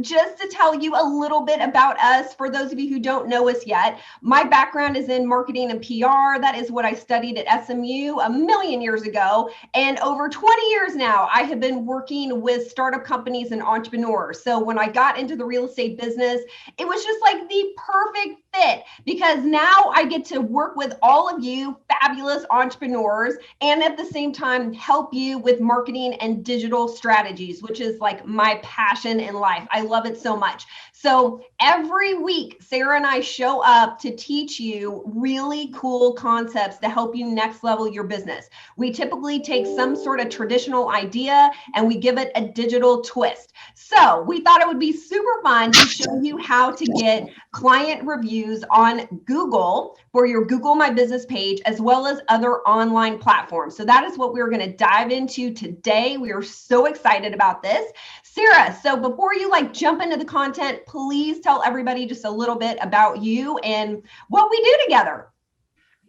Just to tell you a little bit about us, for those of you who don't know us yet, my background is in marketing and PR. That is what I studied at SMU a million years ago. And over 20 years now, I have been working with startup companies and entrepreneurs. So when I got into the real estate business, it was just like the perfect fit, because now I get to work with all of you fabulous entrepreneurs and at the same time help you with marketing and digital strategies, which is like my passion in life. I love it so much. So every week, Sarah and I show up to teach you really cool concepts to help you next level your business. We typically take some sort of traditional idea and we give it a digital twist. So we thought it would be super fun to show you how to get client reviews on Google for your Google My Business page, as well as other online platforms. So that is what we're going to dive into today. We are so excited about this. Sarah, so before you jump into the content, please tell everybody just a little bit about you and what we do together.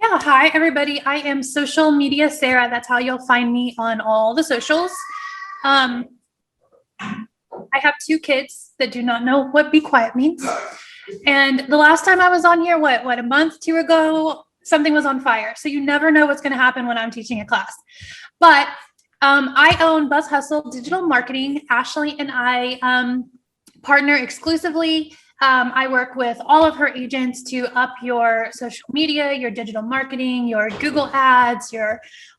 Yeah, hi everybody. I am Social Media Sarah. That's how you'll find me on all the socials. I have 2 kids that do not know what be quiet means. And the last time I was on here, a month, 2 ago, something was on fire. So you never know what's going to happen when I'm teaching a class. But I own Buzz Hustle Digital Marketing. Ashley and I partner exclusively. I work with all of her agents to up your social media, your digital marketing, your Google ads,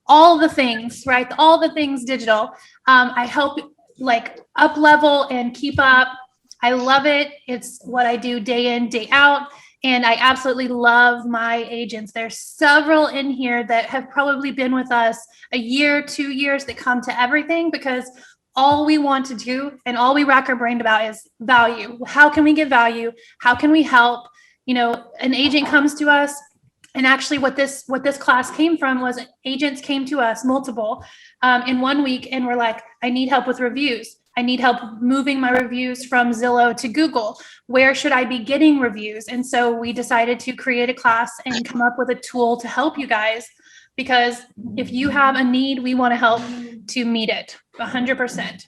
all the things, right? All the things digital. I help up level and keep up. I love it. It's what I do day in, day out. And I absolutely love my agents. There's several in here that have probably been with us a year, 2 years, that come to everything because all we want to do and all we rack our brain about is value. How can we give value? How can we help? An agent comes to us, and actually what this class came from was agents came to us, multiple, in 1 week, and were like, I need help with reviews. I need help moving my reviews from Zillow to Google. Where should I be getting reviews? And so we decided to create a class and come up with a tool to help you guys, because if you have a need, we want to help to meet it 100%.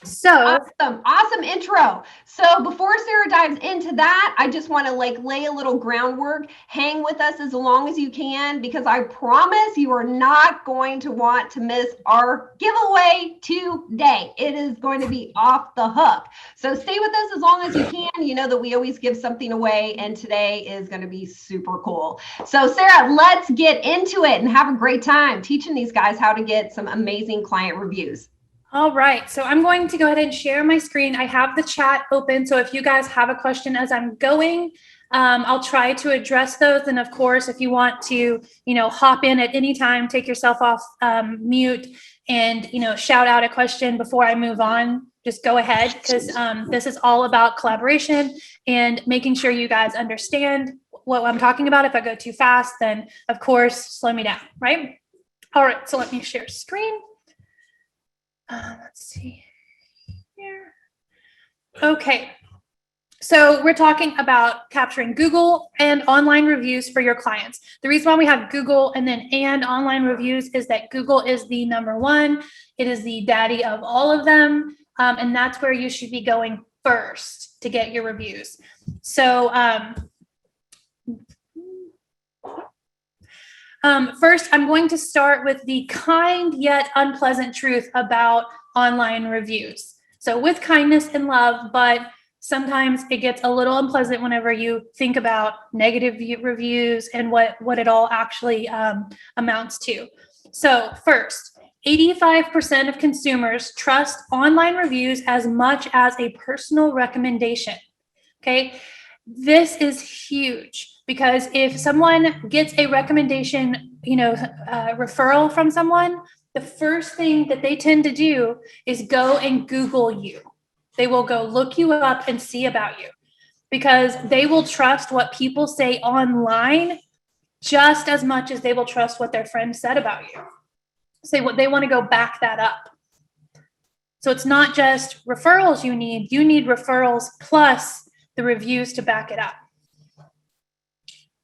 So awesome intro. So before Sarah dives into that, I just want to lay a little groundwork. Hang with us as long as you can, because I promise you are not going to want to miss our giveaway today. It is going to be off the hook. So stay with us as long as you can. You know that we always give something away, and today is going to be super cool. So Sarah, let's get into it and have a great time teaching these guys how to get some amazing client reviews. All right, so I'm going to go ahead and share my screen. I have the chat open, so if you guys have a question as I'm going, I'll try to address those. And of course, if you want to, hop in at any time, take yourself off mute and, shout out a question before I move on, just go ahead, because this is all about collaboration and making sure you guys understand what I'm talking about. If I go too fast, then of course, slow me down, right? All right, so let me share screen. Let's see here. Okay. So we're talking about capturing Google and online reviews for your clients. The reason why we have Google and online reviews is that Google is the number one. It is the daddy of all of them. And that's where you should be going first to get your reviews. So, first, I'm going to start with the kind yet unpleasant truth about online reviews. So with kindness and love, but sometimes it gets a little unpleasant whenever you think about negative reviews and what it all actually amounts to. So first, 85% of consumers trust online reviews as much as a personal recommendation. Okay, this is huge. Because if someone gets a recommendation, referral from someone, the first thing that they tend to do is go and Google you. They will go look you up and see about you, because they will trust what people say online just as much as they will trust what their friend said about you. So they want to go back that up. So it's not just referrals you need referrals plus the reviews to back it up.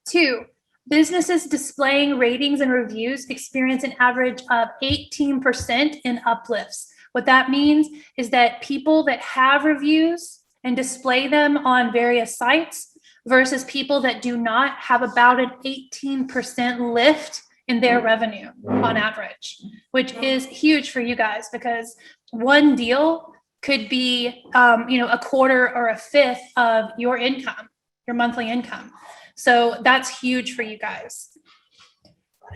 2, businesses displaying ratings and reviews experience an average of 18% in uplifts. What that means is that people that have reviews and display them on various sites versus people that do not have about an 18% lift in their revenue on average, which is huge for you guys because one deal could be, a quarter or a fifth of your income, your monthly income. So that's huge for you guys.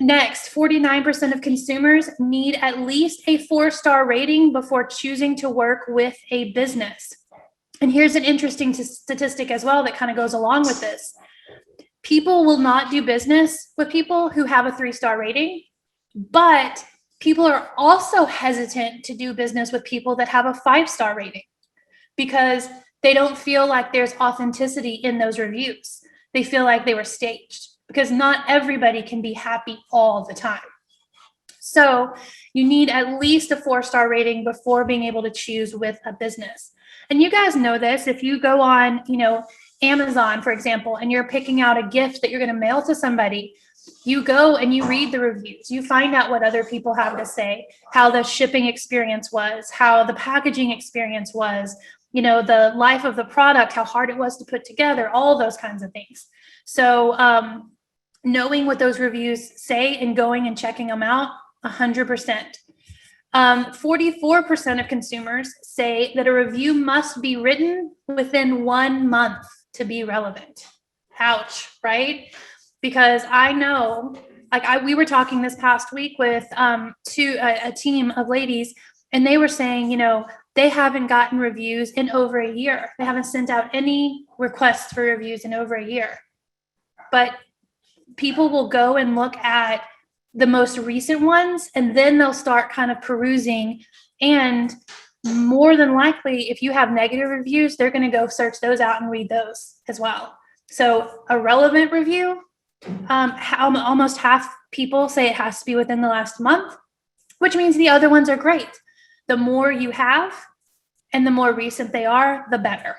Next, 49% of consumers need at least a 4-star rating before choosing to work with a business. And here's an interesting statistic as well that kind of goes along with this. People will not do business with people who have a 3-star rating, but people are also hesitant to do business with people that have a 5-star rating because they don't feel like there's authenticity in those reviews. They feel like they were staged because not everybody can be happy all the time. So you need at least a 4-star rating before being able to choose with a business. And you guys know this, if you go on, Amazon, for example, and you're picking out a gift that you're going to mail to somebody, you go and you read the reviews, you find out what other people have to say, how the shipping experience was, how the packaging experience was, the life of the product, how hard it was to put together, all those kinds of things. So knowing what those reviews say and going and checking them out, 100%. 44% of consumers say that a review must be written within 1 month to be relevant. Ouch, right? Because I know, we were talking this past week with a team of ladies, and they were saying, they haven't gotten reviews in over a year. They haven't sent out any requests for reviews in over a year. But people will go and look at the most recent ones, and then they'll start kind of perusing. And more than likely, if you have negative reviews, they're going to go search those out and read those as well. So a relevant review, almost half people say it has to be within the last month, which means the other ones are great. The more you have and the more recent they are, the better.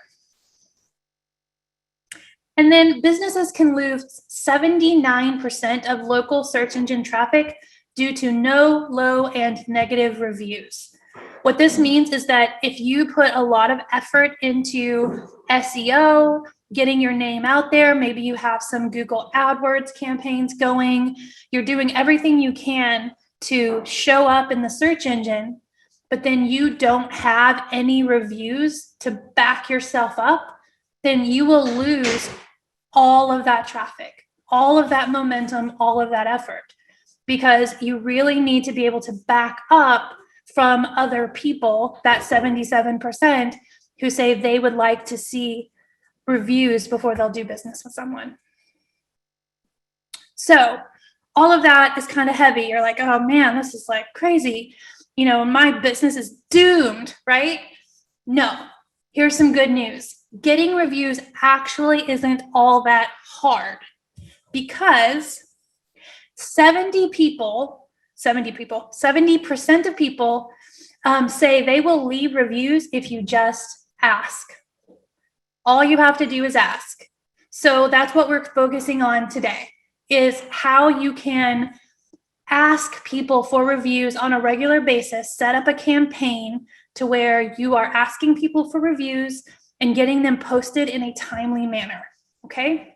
And then businesses can lose 79% of local search engine traffic due to no, low, and negative reviews. What this means is that if you put a lot of effort into SEO, getting your name out there, maybe you have some Google AdWords campaigns going, you're doing everything you can to show up in the search engine, but then you don't have any reviews to back yourself up, then you will lose all of that traffic, all of that momentum, all of that effort, because you really need to be able to back up from other people, that 77% who say they would like to see reviews before they'll do business with someone. So all of that is kind of heavy. You're like, oh man, this is like crazy. My business is doomed, right? No, here's some good news. Getting reviews actually isn't all that hard because 70% of people say they will leave reviews if you just ask. All you have to do is ask. So that's what we're focusing on today, is how you can ask people for reviews on a regular basis, set up a campaign to where you are asking people for reviews and getting them posted in a timely manner, okay?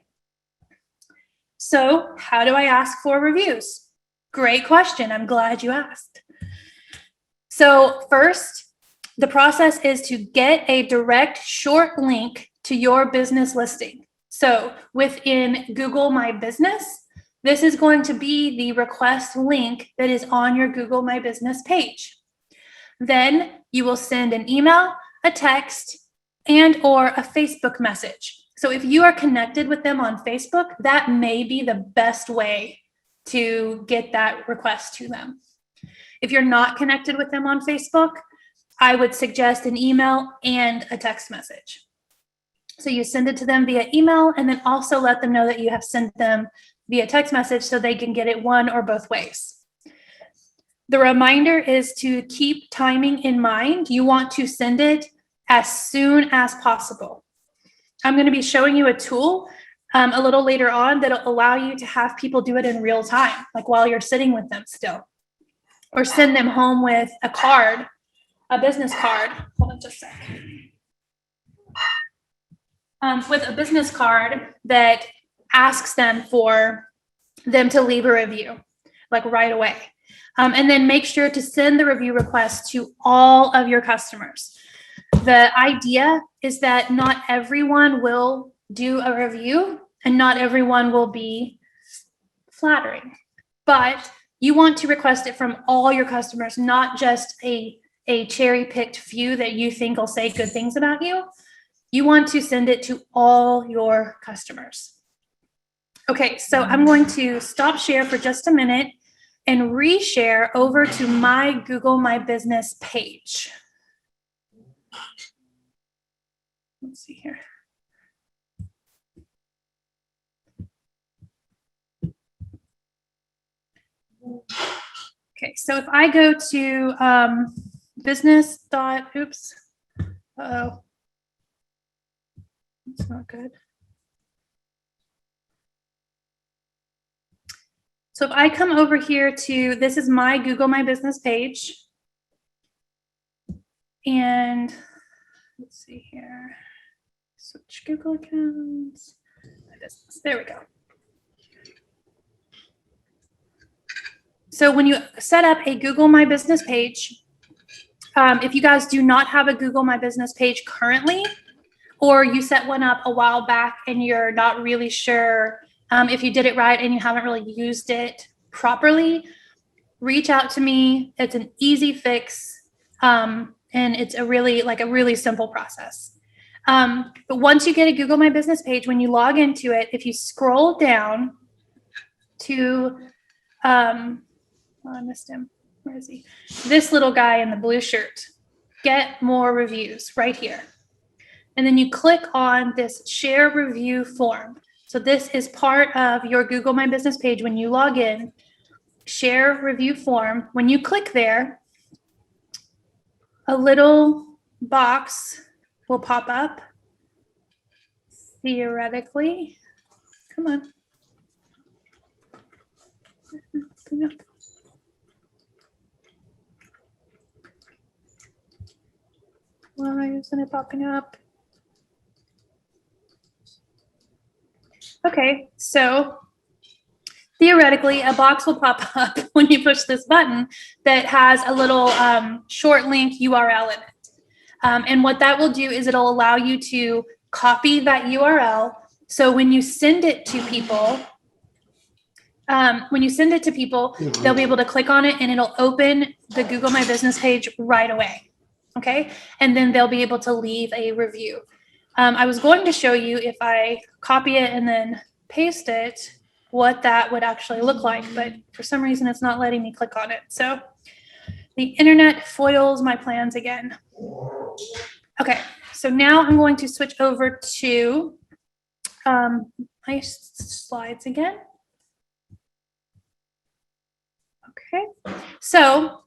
So how do I ask for reviews? Great question. I'm glad you asked. So first, the process is to get a direct short link to your business listing. So within Google My Business, this is going to be the request link that is on your Google My Business page. Then you will send an email, a text, and or a Facebook message. So if you are connected with them on Facebook, that may be the best way to get that request to them. If you're not connected with them on Facebook, I would suggest an email and a text message. So you send it to them via email and then also let them know that you have sent them via text message so they can get it one or both ways. The reminder is to keep timing in mind. You want to send it as soon as possible. I'm going to be showing you a tool a little later on that'll allow you to have people do it in real time, like while you're sitting with them still, or send them home with a card, a business card. Hold on just a second. with a business card that asks them for them to leave a review, like right away. And then make sure to send the review request to all of your customers. The idea is that not everyone will do a review and not everyone will be flattering, but you want to request it from all your customers, not just a cherry-picked few that you think will say good things about you. You want to send it to all your customers. Okay, so I'm going to stop share for just a minute and reshare over to my Google My Business page. Let's see here. Okay, so if I go to business dot, oops, uh-oh, that's not good. So if I come over here to, this is my Google My Business page. And let's see here, switch Google accounts, my business, there we go. So when you set up a Google My Business page, if you guys do not have a Google My Business page currently, or you set one up a while back and you're not really sure if you did it right and you haven't really used it properly, reach out to me. It's an easy fix, and it's a really simple process. But once you get a Google My Business page, when you log into it, if you scroll down to, oh, I missed him. Where is he? This little guy in the blue shirt. Get more reviews right here. And then you click on this share review form. So this is part of your Google My Business page when you log in. Share review form. When you click there, a little box will pop up. Theoretically. Come on. Why isn't it popping up? Okay, so theoretically, a box will pop up when you push this button that has a little short link URL in it. And what that will do is it'll allow you to copy that URL. So when you send it to people, they'll be able to click on it and it'll open the Google My Business page right away. Okay, and then they'll be able to leave a review. I was going to show you if I copy it and then paste it, what that would actually look like, but for some reason it's not letting me click on it. So the internet foils my plans again. Okay, so now I'm going to switch over to my slides again. Okay, so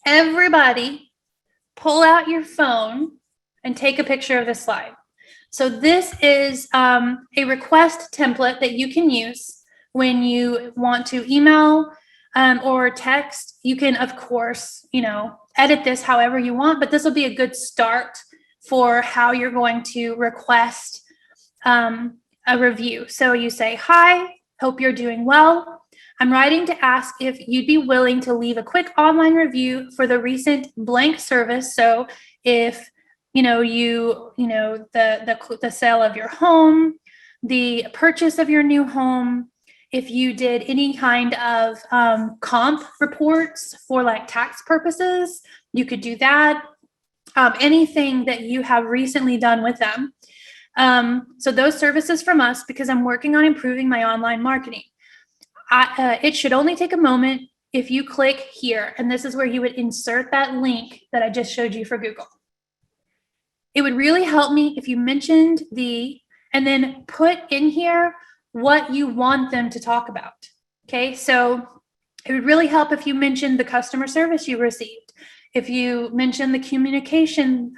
everybody pull out your phone and take a picture of this slide. So this is a request template that you can use when you want to email or text. You can, of course, edit this however you want, but this will be a good start for how you're going to request a review. So you say, "Hi, hope you're doing well. I'm writing to ask if you'd be willing to leave a quick online review for the recent blank service." So if the sale of your home, the purchase of your new home, if you did any kind of comp reports for like tax purposes, you could do that. Anything that you have recently done with them. So those services from us, because I'm working on improving my online marketing. It should only take a moment if you click here, and this is where you would insert that link that I just showed you for Google. It would really help me if you mentioned and then put in here what you want them to talk about. Okay, so it would really help if you mentioned the customer service you received, if you mentioned the communication,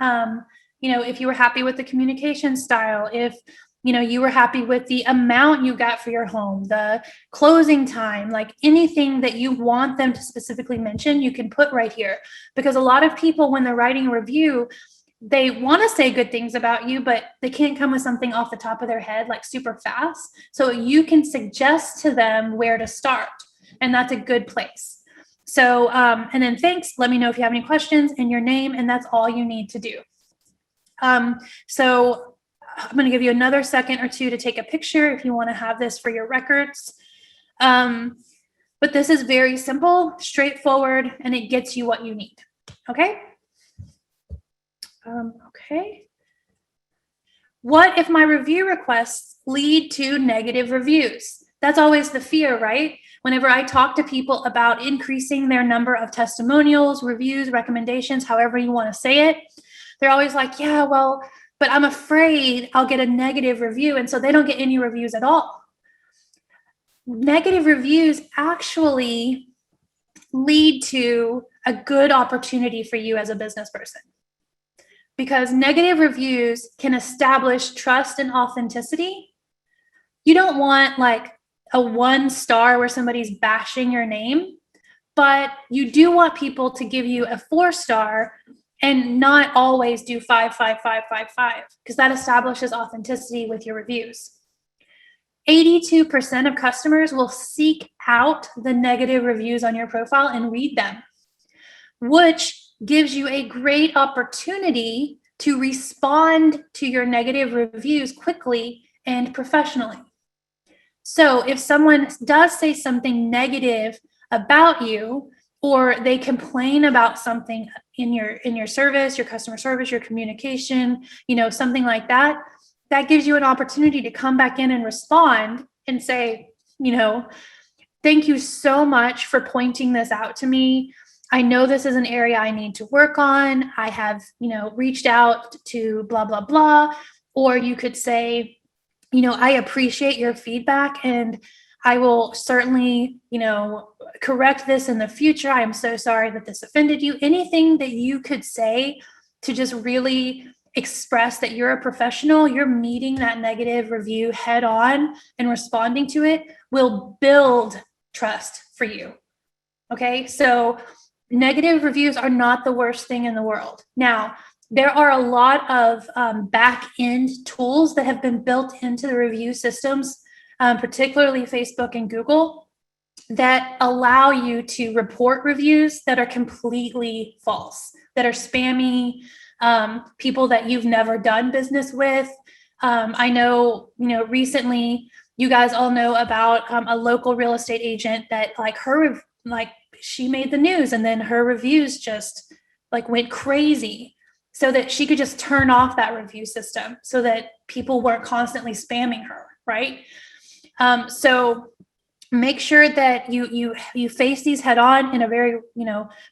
if you were happy with the communication style, if you were happy with the amount you got for your home, the closing time, like anything that you want them to specifically mention, you can put right here. Because a lot of people, when they're writing a review, they want to say good things about you, but they can't come with something off the top of their head, like super fast. So you can suggest to them where to start, and that's a good place. So, and then thanks, let me know if you have any questions and your name, and that's all you need to do. So I'm going to give you another second or two to take a picture if you want to have this for your records. But this is very simple, straightforward, and it gets you what you need. Okay? Okay. What if my review requests lead to negative reviews? That's always the fear, right? Whenever I talk to people about increasing their number of testimonials, reviews, recommendations, however you want to say it, they're always like, yeah, well, but I'm afraid I'll get a negative review. And so they don't get any reviews at all. Negative reviews actually lead to a good opportunity for you as a business person, because negative reviews can establish trust and authenticity. You don't want like a 1 star where somebody's bashing your name, but you do want people to give you a 4 star and not always do 5, 5, 5, 5, 5, because that establishes authenticity with your reviews. 82% of customers will seek out the negative reviews on your profile and read them, which gives you a great opportunity to respond to your negative reviews quickly and professionally. So if someone does say something negative about you, or they complain about something in your service, your customer service, your communication, something like that, that gives you an opportunity to come back in and respond and say, thank you so much for pointing this out to me. I know this is an area I need to work on. I have, reached out to blah, blah, blah. Or you could say, I appreciate your feedback and I will certainly, correct this in the future. I am so sorry that this offended you. Anything that you could say to just really express that you're a professional, you're meeting that negative review head on and responding to it will build trust for you. Okay, so negative reviews are not the worst thing in the world. Now, there are a lot of back-end tools that have been built into the review systems, particularly Facebook and Google, that allow you to report reviews that are completely false, that are spammy, people that you've never done business with. I know, recently you guys all know about a local real estate agent that she made the news and then her reviews just went crazy, so that she could just turn off that review system so that people weren't constantly spamming her, right? So make sure that you face these head on in a very,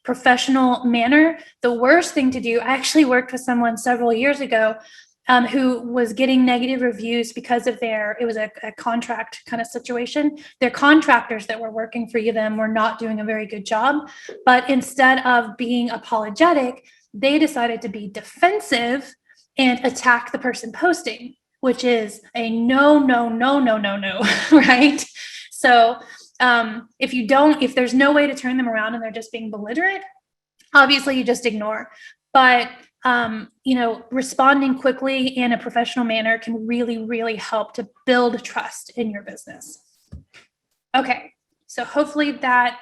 professional manner. The worst thing to do, I actually worked with someone several years ago who was getting negative reviews because of it was a contract kind of situation. Their contractors that were working for them were not doing a very good job, but instead of being apologetic, they decided to be defensive and attack the person posting, which is a no, right? So if there's no way to turn them around and they're just being belligerent, obviously you just ignore. But, responding quickly in a professional manner can really, really help to build trust in your business. Okay, so hopefully that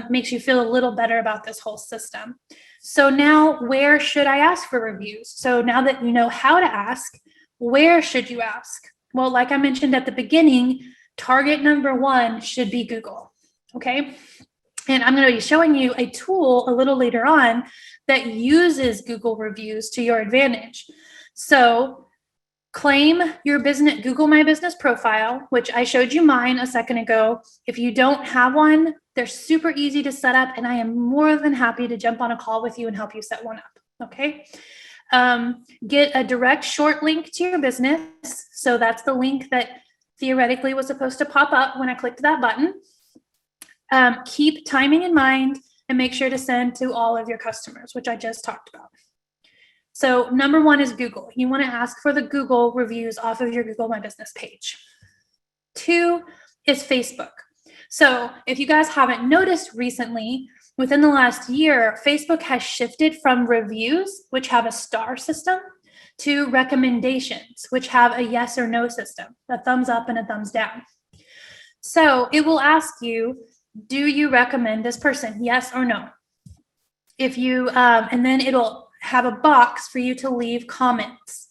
makes you feel a little better about this whole system. So now, where should I ask for reviews? So now that you know how to ask, where should you ask? Well, like I mentioned at the beginning, target number 1 should be Google, okay? And I'm going to be showing you a tool a little later on that uses Google reviews to your advantage. So claim your business, Google My Business profile, which I showed you mine a second ago. If you don't have one, they're super easy to set up, and I am more than happy to jump on a call with you and help you set one up, okay? Get a direct short link to your business. So that's the link that theoretically was supposed to pop up when I clicked that button. Keep timing in mind and make sure to send to all of your customers, which I just talked about. So number 1 is Google. You want to ask for the Google reviews off of your Google My Business page. 2 is Facebook. So if you guys haven't noticed recently, within the last year, Facebook has shifted from reviews, which have a star system, to recommendations, which have a yes or no system, a thumbs up and a thumbs down. So it will ask you, do you recommend this person? Yes or no? If you, and then it'll have a box for you to leave comments.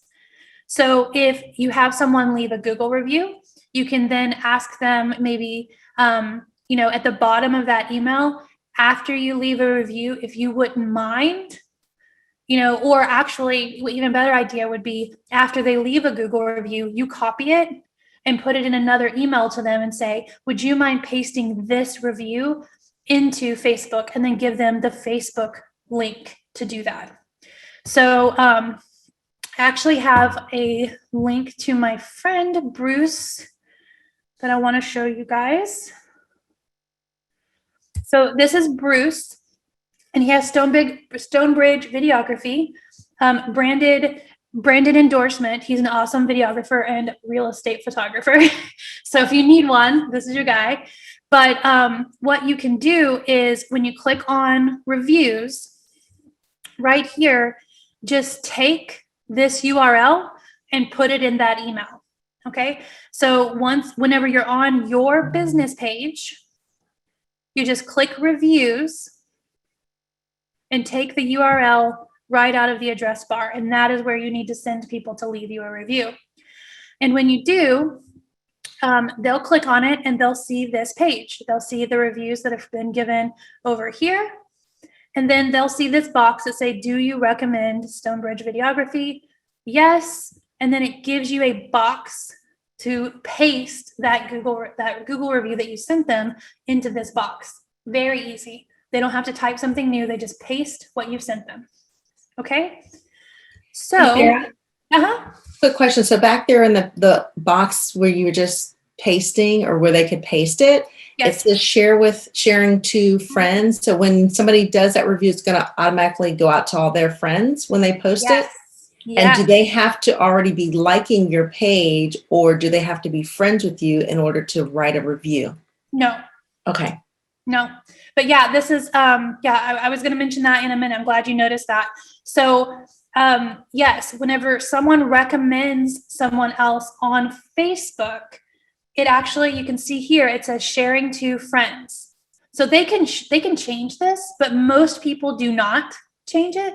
So if you have someone leave a Google review, you can then ask them maybe, at the bottom of that email, after you leave a review, if you wouldn't mind, or actually, even better idea would be after they leave a Google review, you copy it and put it in another email to them and say, would you mind pasting this review into Facebook, and then give them the Facebook link to do that. So I actually have a link to my friend Bruce that I want to show you guys. So this is Bruce, and he has Stonebridge Videography, branded endorsement. He's an awesome videographer and real estate photographer. So if you need one, this is your guy. But what you can do is when you click on reviews right here, just take this URL and put it in that email. Okay. So whenever you're on your business page, you just click reviews and take the URL right out of the address bar. And that is where you need to send people to leave you a review. And when you do, they'll click on it and they'll see this page. They'll see the reviews that have been given over here. And then they'll see this box that say, do you recommend Stonebridge Videography? Yes. And then it gives you a box to paste that Google review that you sent them into this box. Very easy. They don't have to type something new. They just paste what you sent them. Okay. So, Sarah, quick question. So back there in the box where you were just pasting, or where they could paste it, yes. It says sharing to friends. So when somebody does that review, it's going to automatically go out to all their friends when they post it. Yes. And do they have to already be liking your page, or do they have to be friends with you in order to write a review? No. Okay. No, but yeah, this is, I was going to mention that in a minute. I'm glad you noticed that. So, yes, whenever someone recommends someone else on Facebook, it actually, you can see here, it says sharing to friends. So they can change this, but most people do not change it.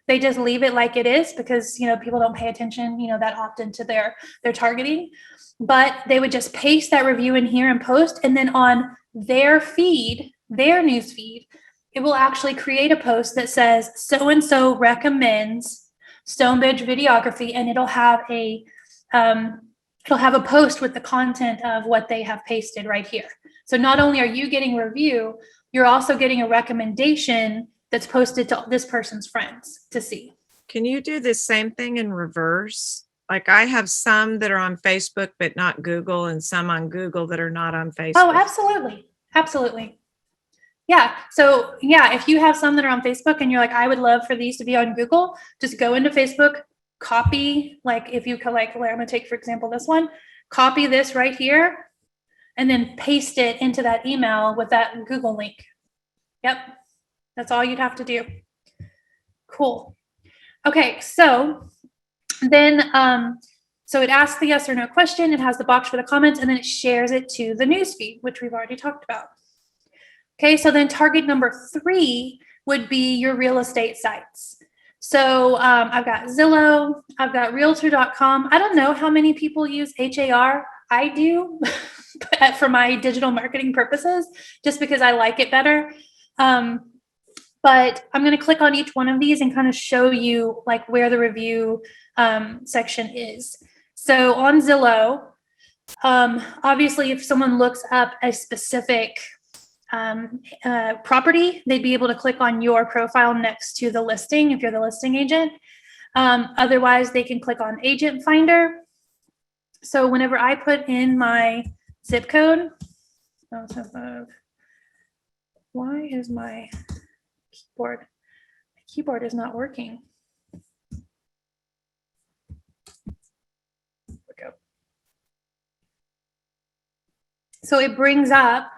They just leave it like it is because, people don't pay attention, that often to their targeting, but they would just paste that review in here and post. And then on their feed, their news feed, it will actually create a post that says so-and-so recommends Stonebridge Videography, and it'll have a post with the content of what they have pasted right here. So not only are you getting a review, you're also getting a recommendation that's posted to this person's friends to see. Can you do the same thing in reverse? Like I have some that are on Facebook, but not Google, and some on Google that are not on Facebook. Oh, absolutely. Absolutely. Yeah. So yeah, if you have some that are on Facebook and you're like, I would love for these to be on Google, just go into Facebook, copy, like if you I'm going to take, for example, this one, copy this right here, and then paste it into that email with that Google link. Yep. That's all you'd have to do. Cool. Okay. So then, so it asks the yes or no question. It has the box for the comments, and then it shares it to the newsfeed, which we've already talked about. Okay, so then target number 3 would be your real estate sites. So I've got Zillow, I've got Realtor.com. I don't know how many people use HAR. I do for my digital marketing purposes, just because I like it better. But I'm going to click on each one of these and kind of show you like where the review section is. So on Zillow, obviously, if someone looks up a specific property, they'd be able to click on your profile next to the listing if you're the listing agent. Otherwise, they can click on Agent Finder. So whenever I put in my zip code, why is my keyboard is not working? So it brings up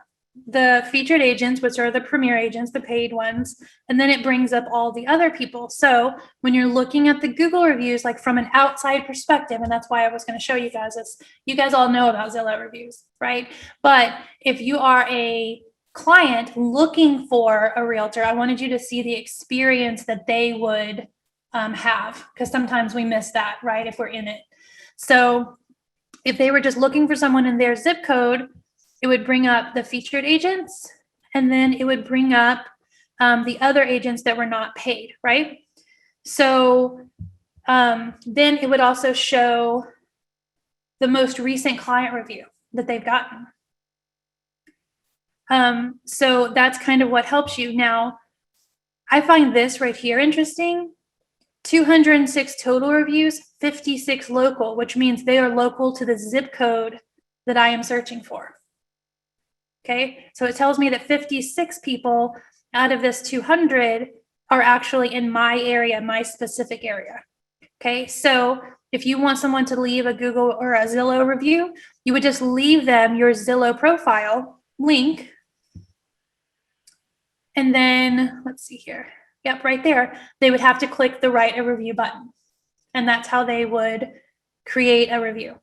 the featured agents, which are the premier agents, the paid ones, and then it brings up all the other people. So when you're looking at the Google reviews, like from an outside perspective, and that's why I was going to show you guys this, you guys all know about Zillow reviews, right? But if you are a client looking for a realtor, I wanted you to see the experience that they would have, because sometimes we miss that, right, if we're in it. So if they were just looking for someone in their zip code, it would bring up the featured agents, and then it would bring up the other agents that were not paid, right? So then it would also show the most recent client review that they've gotten. So that's kind of what helps you. Now, I find this right here interesting. 206 total reviews, 56 local, which means they are local to the zip code that I am searching for. Okay, so it tells me that 56 people out of this 200 are actually in my area, my specific area. Okay, so if you want someone to leave a Google or a Zillow review, you would just leave them your Zillow profile link. And then let's see here. Yep, right there. They would have to click the write a review button. And that's how they would create a review.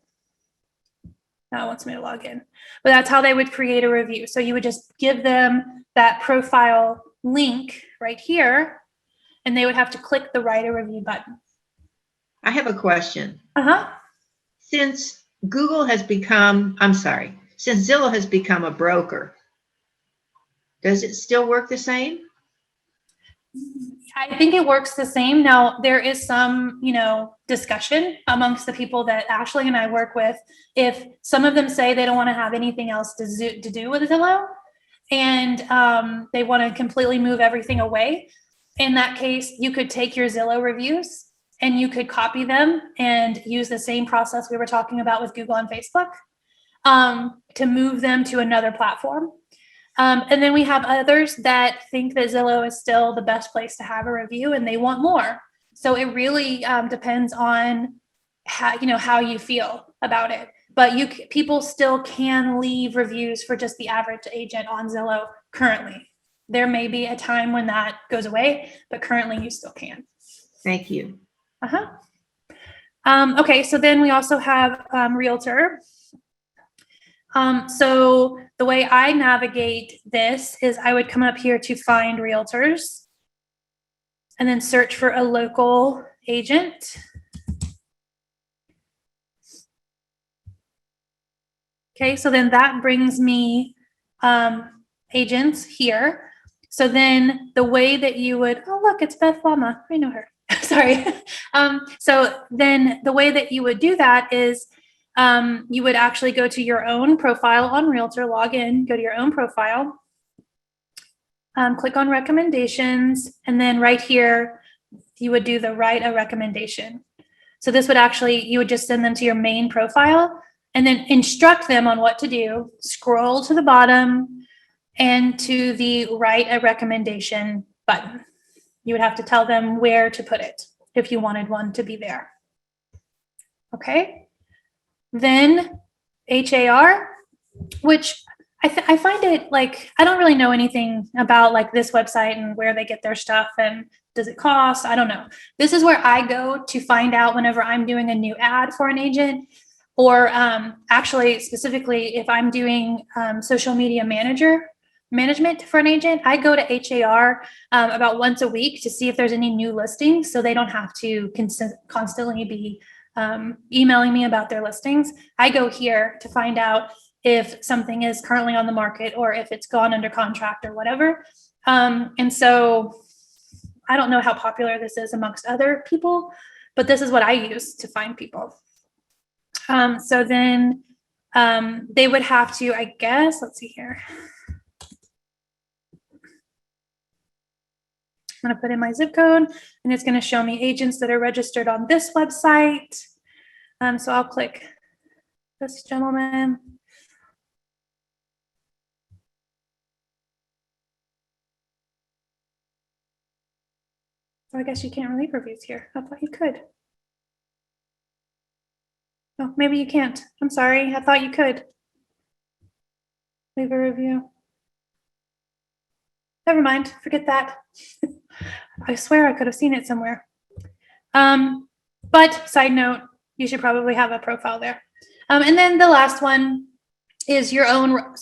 Now it wants me to log in. But that's how they would create a review. So you would just give them that profile link right here, and they would have to click the write a review button. I have a question. Uh-huh. Since Zillow has become a broker, does it still work the same? I think it works the same. Now, there is some, discussion amongst the people that Ashley and I work with. If some of them say they don't want to have anything else to do with Zillow, and they want to completely move everything away, in that case, you could take your Zillow reviews and you could copy them and use the same process we were talking about with Google and Facebook to move them to another platform. And then we have others that think that Zillow is still the best place to have a review and they want more. So it really depends on how you feel about it. But people still can leave reviews for just the average agent on Zillow currently. There may be a time when that goes away, but currently you still can. Thank you. Uh-huh. Okay, so then we also have Realtor. So the way I navigate this is I would come up here to find realtors and then search for a local agent. Okay, so then that brings me agents here. So then the way that you would, oh, look, it's Beth Lama. I know her. Sorry. So then the way that you would do that is you would actually go to your own profile on Realtor, log in, go to your own profile, click on recommendations, and then right here, you would do the write a recommendation. So this would actually, you would just send them to your main profile and then instruct them on what to do, scroll to the bottom and to the write a recommendation button. You would have to tell them where to put it if you wanted one to be there. Okay. Then HAR, which I find it like, I don't really know anything about like this website and where they get their stuff and does it cost? I don't know. This is where I go to find out whenever I'm doing a new ad for an agent, or actually specifically if I'm doing social media management for an agent. I go to HAR about once a week to see if there's any new listings, so they don't have to constantly be emailing me about their listings. I go here to find out if something is currently on the market or if it's gone under contract or whatever. And so I don't know how popular this is amongst other people, but this is what I use to find people. So then they would have to, I guess, let's see here. I'm going to put in my zip code and it's going to show me agents that are registered on this website. So I'll click this gentleman. So I guess you can't leave reviews here. I thought you could. Oh, maybe you can't. I'm sorry. I thought you could leave a review. never mind. Forget that. I swear I could have seen it somewhere. But side note, you should probably have a profile there. And then the last one is your own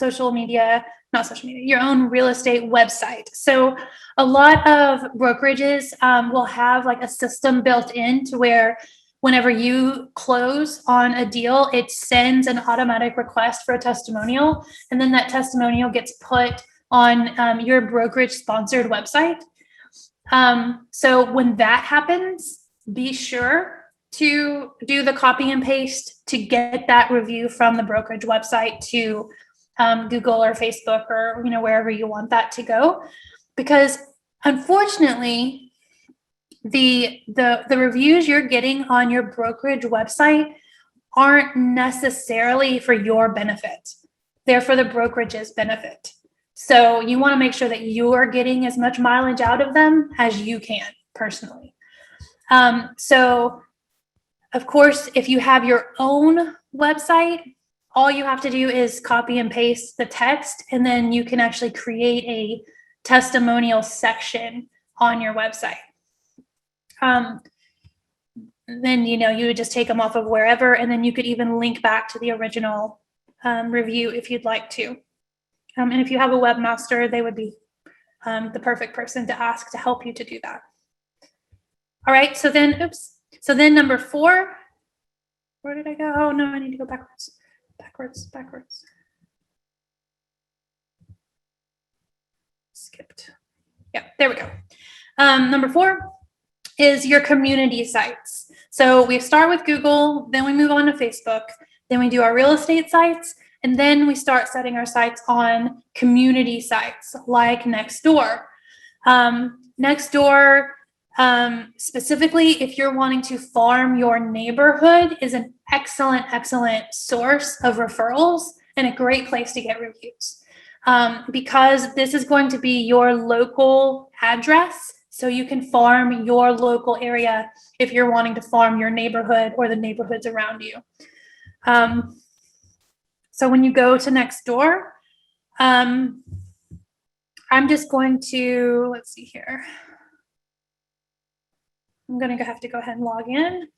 your own real estate website. So a lot of brokerages will have like a system built in to where whenever you close on a deal, it sends an automatic request for a testimonial. And then that testimonial gets put on your brokerage sponsored website. So when that happens, be sure to do the copy and paste to get that review from the brokerage website to Google or Facebook or wherever you want that to go, because unfortunately the reviews you're getting on your brokerage website aren't necessarily for your benefit. They're for the brokerage's benefit. So you want to make sure that you're getting as much mileage out of them as you can personally. So of course, if you have your own website, all you have to do is copy and paste the text, and then you can actually create a testimonial section on your website. Then, you would just take them off of wherever, and then you could even link back to the original review if you'd like to. And if you have a webmaster, they would be the perfect person to ask to help you to do that. All right, so then number 4, where did I go? Oh no, I need to go backwards. Skipped. Yeah, there we go. Number 4 is your community sites. So we start with Google, then we move on to Facebook, then we do our real estate sites, and then we start setting our sites on community sites like Nextdoor. Nextdoor, specifically, if you're wanting to farm your neighborhood, is an excellent source of referrals and a great place to get reviews, because this is going to be your local address. So you can farm your local area if you're wanting to farm your neighborhood or the neighborhoods around you. So when you go to Nextdoor, I'm just going to, let's see here. I'm going to have to go ahead and log in.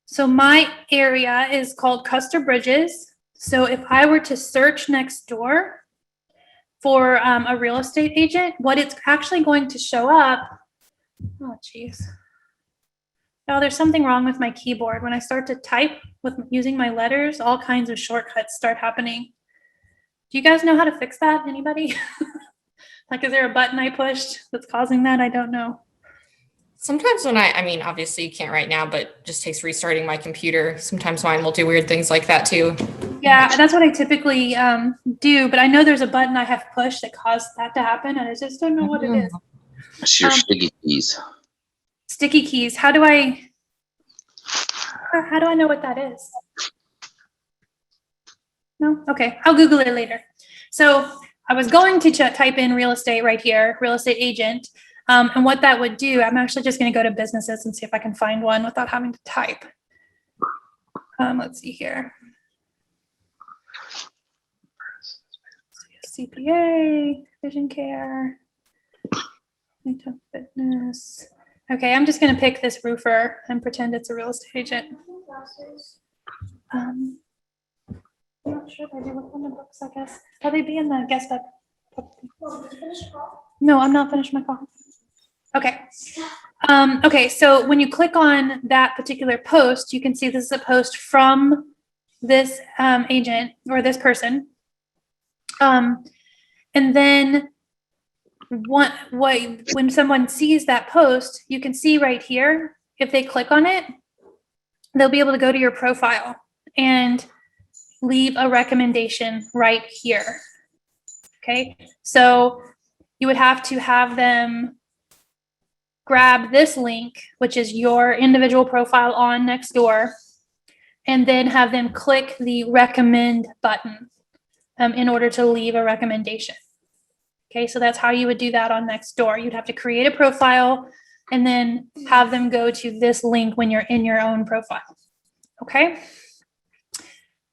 So my area is called Custer Bridges. So if I were to search Nextdoor for a real estate agent, what it's actually going to show up, oh geez. Oh, there's something wrong with my keyboard. When I start to type with using my letters, all kinds of shortcuts start happening. Do you guys know how to fix that? Anybody? Like, is there a button I pushed that's causing that? I don't know. Sometimes when I mean, obviously you can't right now, but just takes restarting my computer. Sometimes mine will do weird things like that too. Yeah, that's what I typically do, but I know there's a button I have pushed that caused that to happen, and I just don't know what it is. It's your sticky keys. Sticky keys. How do I know what that is? No? Okay, I'll Google it later. So I was going to type in real estate right here, real estate agent. And what that would do, I'm actually just going to go to businesses and see if I can find one without having to type. Let's see here. CPA, vision care, retail fitness. Okay, I'm just going to pick this roofer and pretend it's a real estate agent. I'm not sure if I do look on the books, I guess. Will they be in the guest book? No, I'm not finished my call. Okay. Okay, so when you click on that particular post, you can see this is a post from this agent or this person. And then when someone sees that post, you can see right here, if they click on it, they'll be able to go to your profile and leave a recommendation right here. Okay, so you would have to have them grab this link, which is your individual profile on Nextdoor, and then have them click the recommend button in order to leave a recommendation. Okay, so that's how you would do that on Nextdoor. You'd have to create a profile, and then have them go to this link when you're in your own profile. Okay.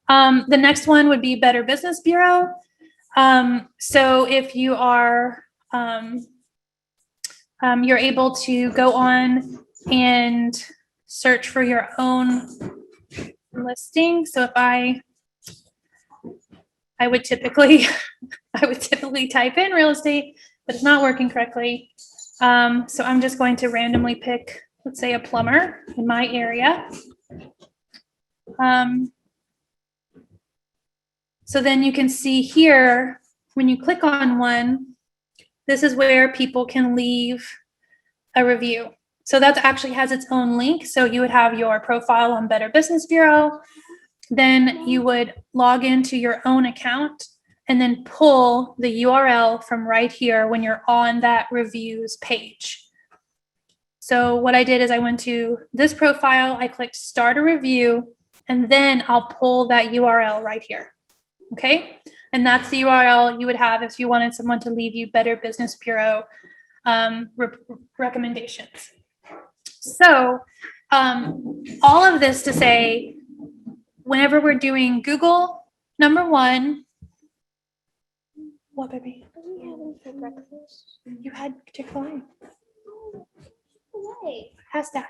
The next one would be Better Business Bureau. So if you are, you're able to go on and search for your own listing. So if I would typically, type in real estate, but it's not working correctly. So I'm just going to randomly pick, let's say, a plumber in my area. So then you can see here, when you click on one, this is where people can leave a review. So that actually has its own link. So you would have your profile on Better Business Bureau. Then you would log into your own account and then pull the URL from right here when you're on that reviews page. So what I did is I went to this profile, I clicked start a review, and then I'll pull that URL right here. Okay. And that's the URL you would have if you wanted someone to leave you Better Business Bureau recommendations. So all of this to say, whenever we're doing Google, number one, what, baby? You had Chick-fil-A. Ask that.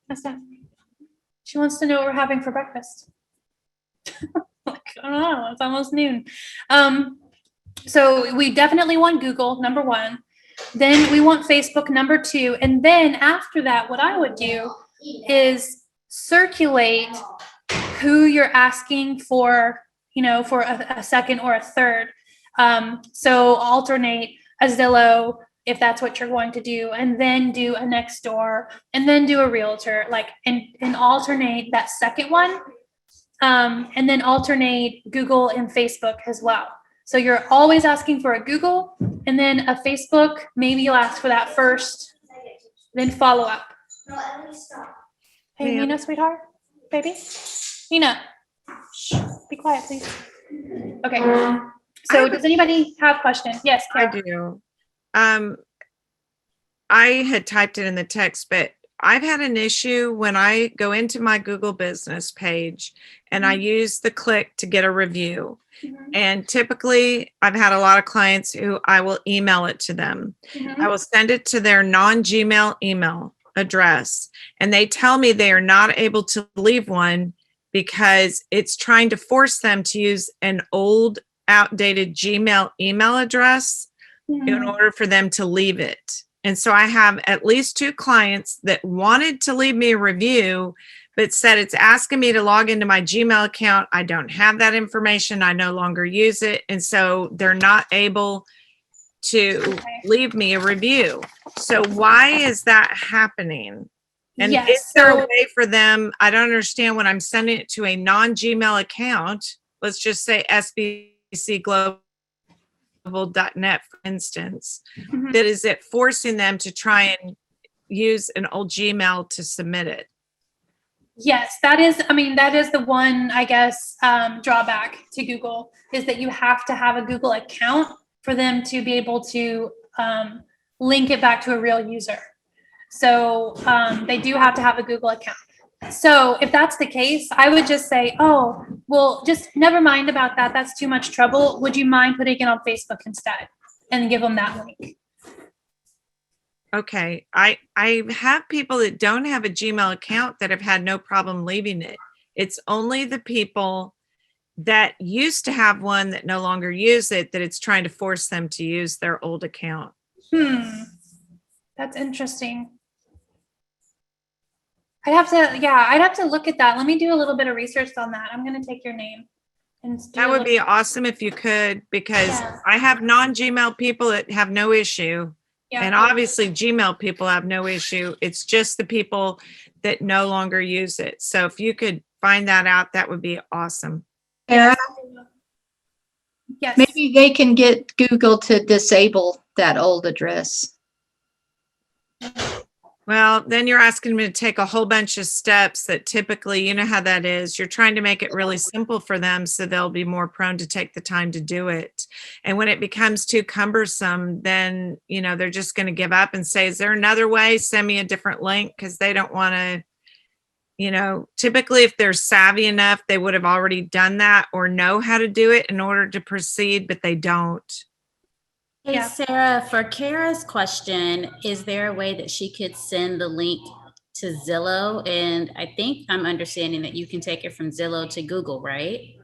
Ask that. She wants to know what we're having for breakfast. Like, I don't know. It's almost noon. So we definitely want Google, number one. Then we want Facebook, number two. And then after that, what I would do is circulate who you're asking for, you know, for a second or a third. So alternate a Zillow, if that's what you're going to do, and then do a next door, and then do a realtor, like, and alternate that second one. And then alternate Google and Facebook as well. So you're always asking for a Google and then a Facebook. Maybe you'll ask for that first, then follow up. Hey, Nina, sweetheart, baby, Nina, shh, be quiet, please. Okay. So does anybody have questions? Yes, Kara. I do. I had typed it in the text, but I've had an issue when I go into my Google business page and I use the click to get a review. And typically I've had a lot of clients who I will email it to them. I will send it to their non-Gmail email address, and they tell me they are not able to leave one because it's trying to force them to use an old, outdated Gmail email address in order for them to leave it. And so I have at least 2 clients that wanted to leave me a review, but said it's asking me to log into my Gmail account. I don't have that information. I no longer use it. And so they're not able to leave me a review. So why is that happening? And is there a way for them? I don't understand when I'm sending it to a non-Gmail account. Let's just say SBCglobal.net, for instance, that is it forcing them to try and use an old Gmail to submit it? Yes, that is, I mean, that is the one, I guess, drawback to Google is that you have to have a Google account for them to be able to link it back to a real user. So they do have to have a Google account. So if that's the case, I would just say, oh, well, just never mind about that. That's too much trouble. Would you mind putting it on Facebook instead and give them that link? Okay. I have people that don't have a Gmail account that have had no problem leaving it. It's only the people that used to have one that no longer use it, that it's trying to force them to use their old account. That's interesting. I'd have to look at that. Let me do a little bit of research on that. I'm going to take your name. And that would be awesome if you could, because I have non-Gmail people that have no issue. Yeah. And obviously Gmail people have no issue. It's just the people that no longer use it. So if you could find that out, that would be awesome. Sarah, yes. Maybe they can get Google to disable that old address. Well, then you're asking me to take a whole bunch of steps that typically, you know how that is. You're trying to make it really simple for them so they'll be more prone to take the time to do it. And when it becomes too cumbersome, then, they're just going to give up and say, is there another way? Send me a different link, because they don't want to, typically if they're savvy enough, they would have already done that or know how to do it in order to proceed, but they don't. Hey, Yeah. Sarah, for Kara's question, is there a way that she could send the link to Zillow? And I think I'm understanding that you can take it from Zillow to Google, right?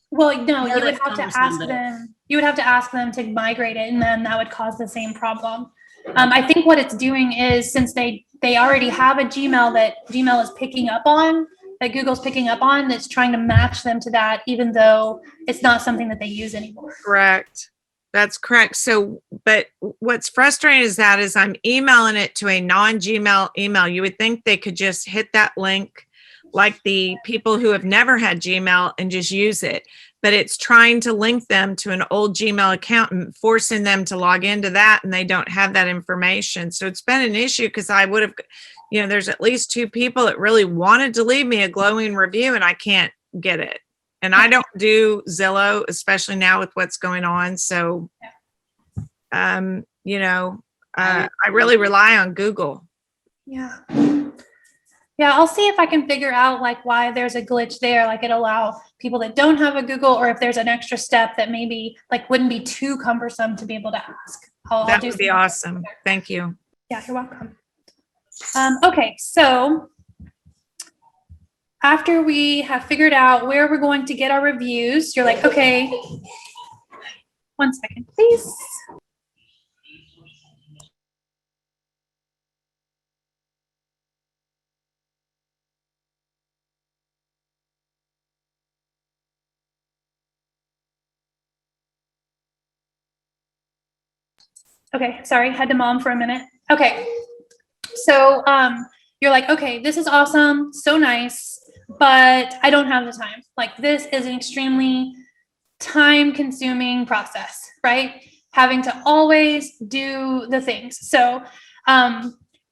Well, no, No, you would that's have to cumbersome, ask but- them. You would have to ask them to migrate it, and then that would cause the same problem. I think what it's doing is, since they already have a Gmail that Gmail is picking up on, that Google's picking up on, that's trying to match them to that, even though it's not something that they use anymore. Correct. That's correct. So, but what's frustrating is I'm emailing it to a non-Gmail email. You would think they could just hit that link like the people who have never had Gmail and just use it. But it's trying to link them to an old Gmail account and forcing them to log into that, and they don't have that information. So it's been an issue, because I would have, there's at least 2 people that really wanted to leave me a glowing review, and I can't get it. And I don't do Zillow, especially now with what's going on. So, I really rely on Google. Yeah. Yeah, I'll see if I can figure out like why there's a glitch there, like it allow people that don't have a Google, or if there's an extra step that maybe like wouldn't be too cumbersome to be able to ask. That would be awesome. Thank you. Yeah, you're welcome. Okay, so after we have figured out where we're going to get our reviews, you're like, okay, 1 second, please. Okay, sorry, had to mom for a minute. Okay, so you're like, okay, this is awesome, so nice, but I don't have the time. Like, this is an extremely time-consuming process, right? Having to always do the things. So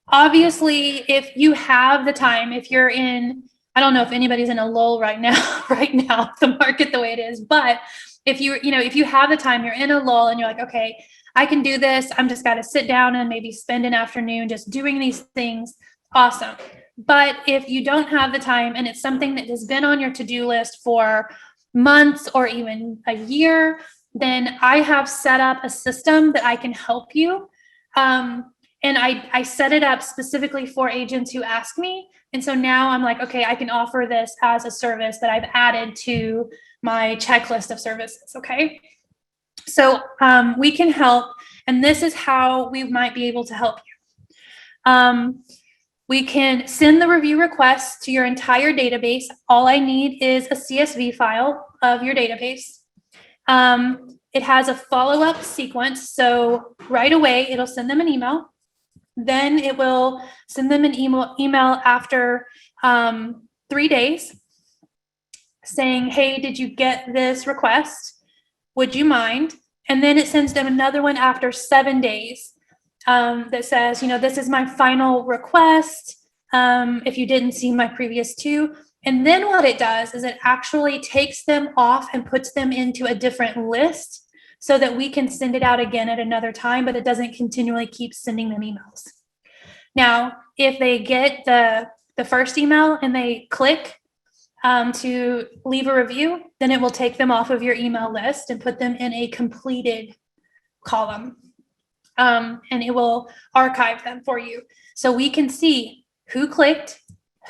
obviously, if you have the time, if you're in, I don't know if anybody's in a lull right now, the market the way it is, but if if you have the time, you're in a lull and you're like, okay, I can do this. I'm just got to sit down and maybe spend an afternoon just doing these things. Awesome. But if you don't have the time and it's something that has been on your to-do list for months or even a year, then I have set up a system that I can help you. And I set it up specifically for agents who ask me. And so now I'm like, okay, I can offer this as a service that I've added to my checklist of services. Okay. So we can help, and this is how we might be able to help you. We can send the review request to your entire database. All I need is a CSV file of your database. It has a follow-up sequence. So right away, it'll send them an email. Then it will send them an email after 3 days saying, hey, did you get this request? Would you mind? And then it sends them another one after 7 days that says, this is my final request. If you didn't see my previous 2. And then what it does is it actually takes them off and puts them into a different list so that we can send it out again at another time, but it doesn't continually keep sending them emails. Now, if they get the first email and they click to leave a review, then it will take them off of your email list and put them in a completed column. And it will archive them for you. So we can see who clicked,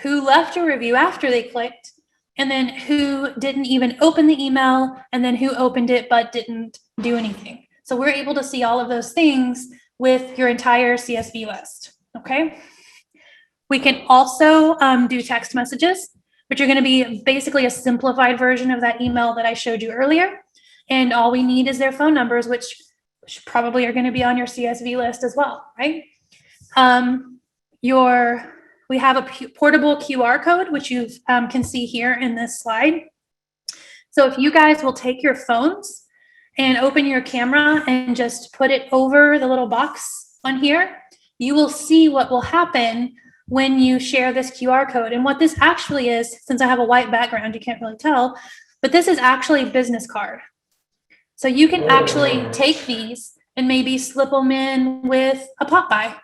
who left a review after they clicked, and then who didn't even open the email, and then who opened it but didn't do anything. So we're able to see all of those things with your entire CSV list, okay? We can also do text messages, which are going to be basically a simplified version of that email that I showed you earlier. And all we need is their phone numbers, which probably are going to be on your CSV list as well, right? We have a portable QR code, which you can see here in this slide. So if you guys will take your phones and open your camera and just put it over the little box on here, you will see what will happen when you share this QR code. And what this actually is, since I have a white background, you can't really tell, but this is actually a business card. So you can actually take these and maybe slip them in with a pop-by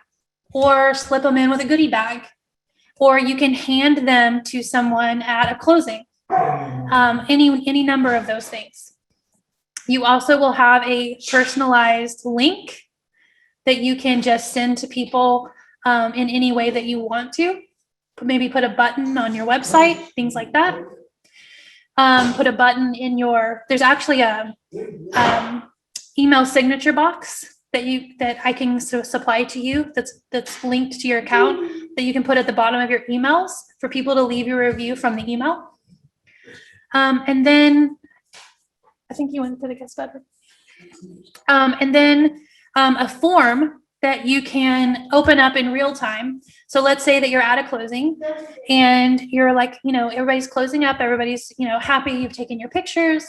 or slip them in with a goodie bag, or you can hand them to someone at a closing. Any number of those things. You also will have a personalized link that you can just send to people in any way that you want to. Maybe put a button on your website, things like that. Put a button in there's actually a email signature box that I can supply to you that's linked to your account that you can put at the bottom of your emails for people to leave your review from the email. And then I think you went to the guest bedroom. And then a form that you can open up in real time. So let's say that you're at a closing and you're like, everybody's closing up, everybody's, happy, you've taken your pictures.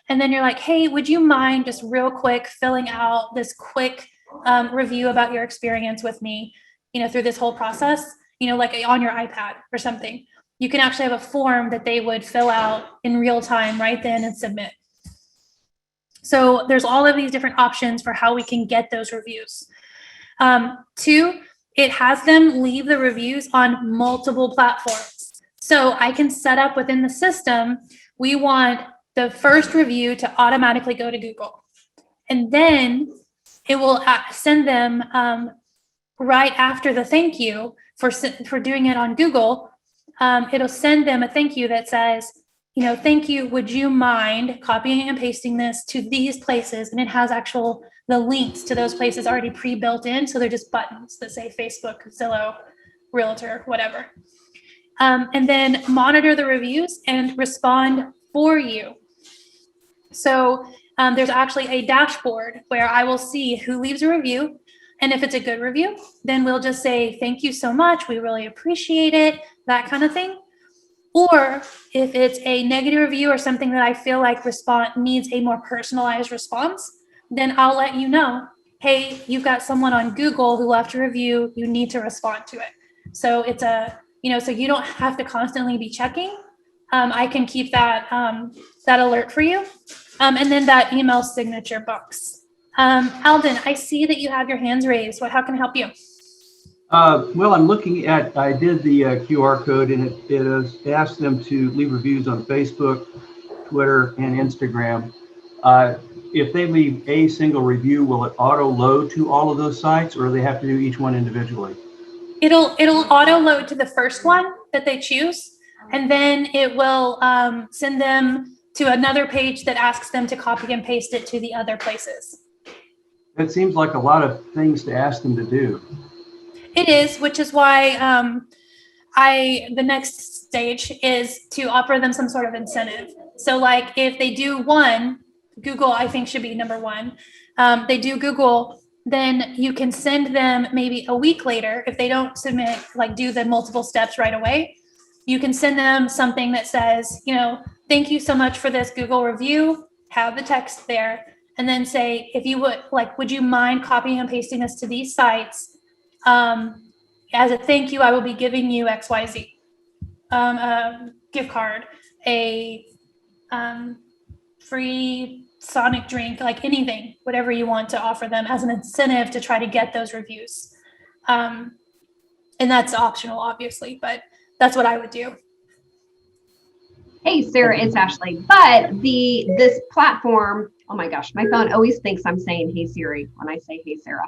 And then you're like, hey, would you mind just real quick filling out this quick review about your experience with me, through this whole process, like on your iPad or something. You can actually have a form that they would fill out in real time right then and submit. So there's all of these different options for how we can get those reviews. 2, it has them leave the reviews on multiple platforms. So I can set up within the system, we want the first review to automatically go to Google. And then it will send them right after the thank you for doing it on Google. It'll send them a thank you that says, thank you, would you mind copying and pasting this to these places? And it has the links to those places already pre-built in. So they're just buttons that say Facebook, Zillow, Realtor, whatever. And then monitor the reviews and respond for you. So there's actually a dashboard where I will see who leaves a review. And if it's a good review, then we'll just say, thank you so much. We really appreciate it, that kind of thing. Or if it's a negative review or something that I feel like needs a more personalized response, then I'll let you know, hey, you've got someone on Google who left a review, you need to respond to it. So it's so you don't have to constantly be checking. I can keep that alert for you. And then that email signature box. Alden, I see that you have your hands raised. How can I help you? Well, I'm looking at, I did the QR code and it asked them to leave reviews on Facebook, Twitter, and Instagram. If they leave a single review, will it auto load to all of those sites, or do they have to do each one individually? It'll auto load to the first one that they choose, and then it will send them to another page that asks them to copy and paste it to the other places. That seems like a lot of things to ask them to do. It is, which is why the next stage is to offer them some sort of incentive. So like if they do one, Google I think should be number one. They do Google, then you can send them maybe a week later if they don't submit, do the multiple steps right away. You can send them something that says, thank you so much for this Google review, have the text there, and then say, if you would you mind copying and pasting this to these sites? As a thank you, I will be giving you XYZ, a gift card, a free Sonic drink, anything, whatever you want to offer them as an incentive to try to get those reviews. And that's optional, obviously, but that's what I would do. Hey, Sarah, it's Ashley. But this platform, oh my gosh, my phone always thinks I'm saying, hey, Siri, when I say, hey, Sarah.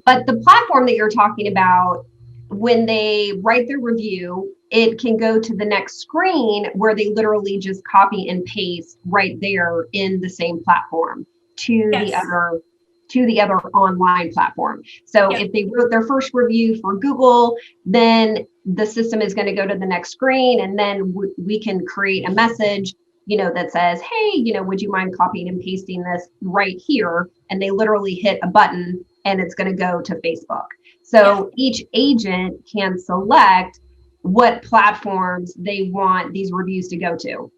But the platform that you're talking about, when they write their review, it can go to the next screen where they literally just copy and paste right there in the same platform to the other online platform. So if they wrote their first review for Google, then the system is going to go to the next screen, and then we can create a message, that says, hey, would you mind copying and pasting this right here? And they literally hit a button and it's going to go to Facebook. So each agent can select what platforms they want these reviews to go to.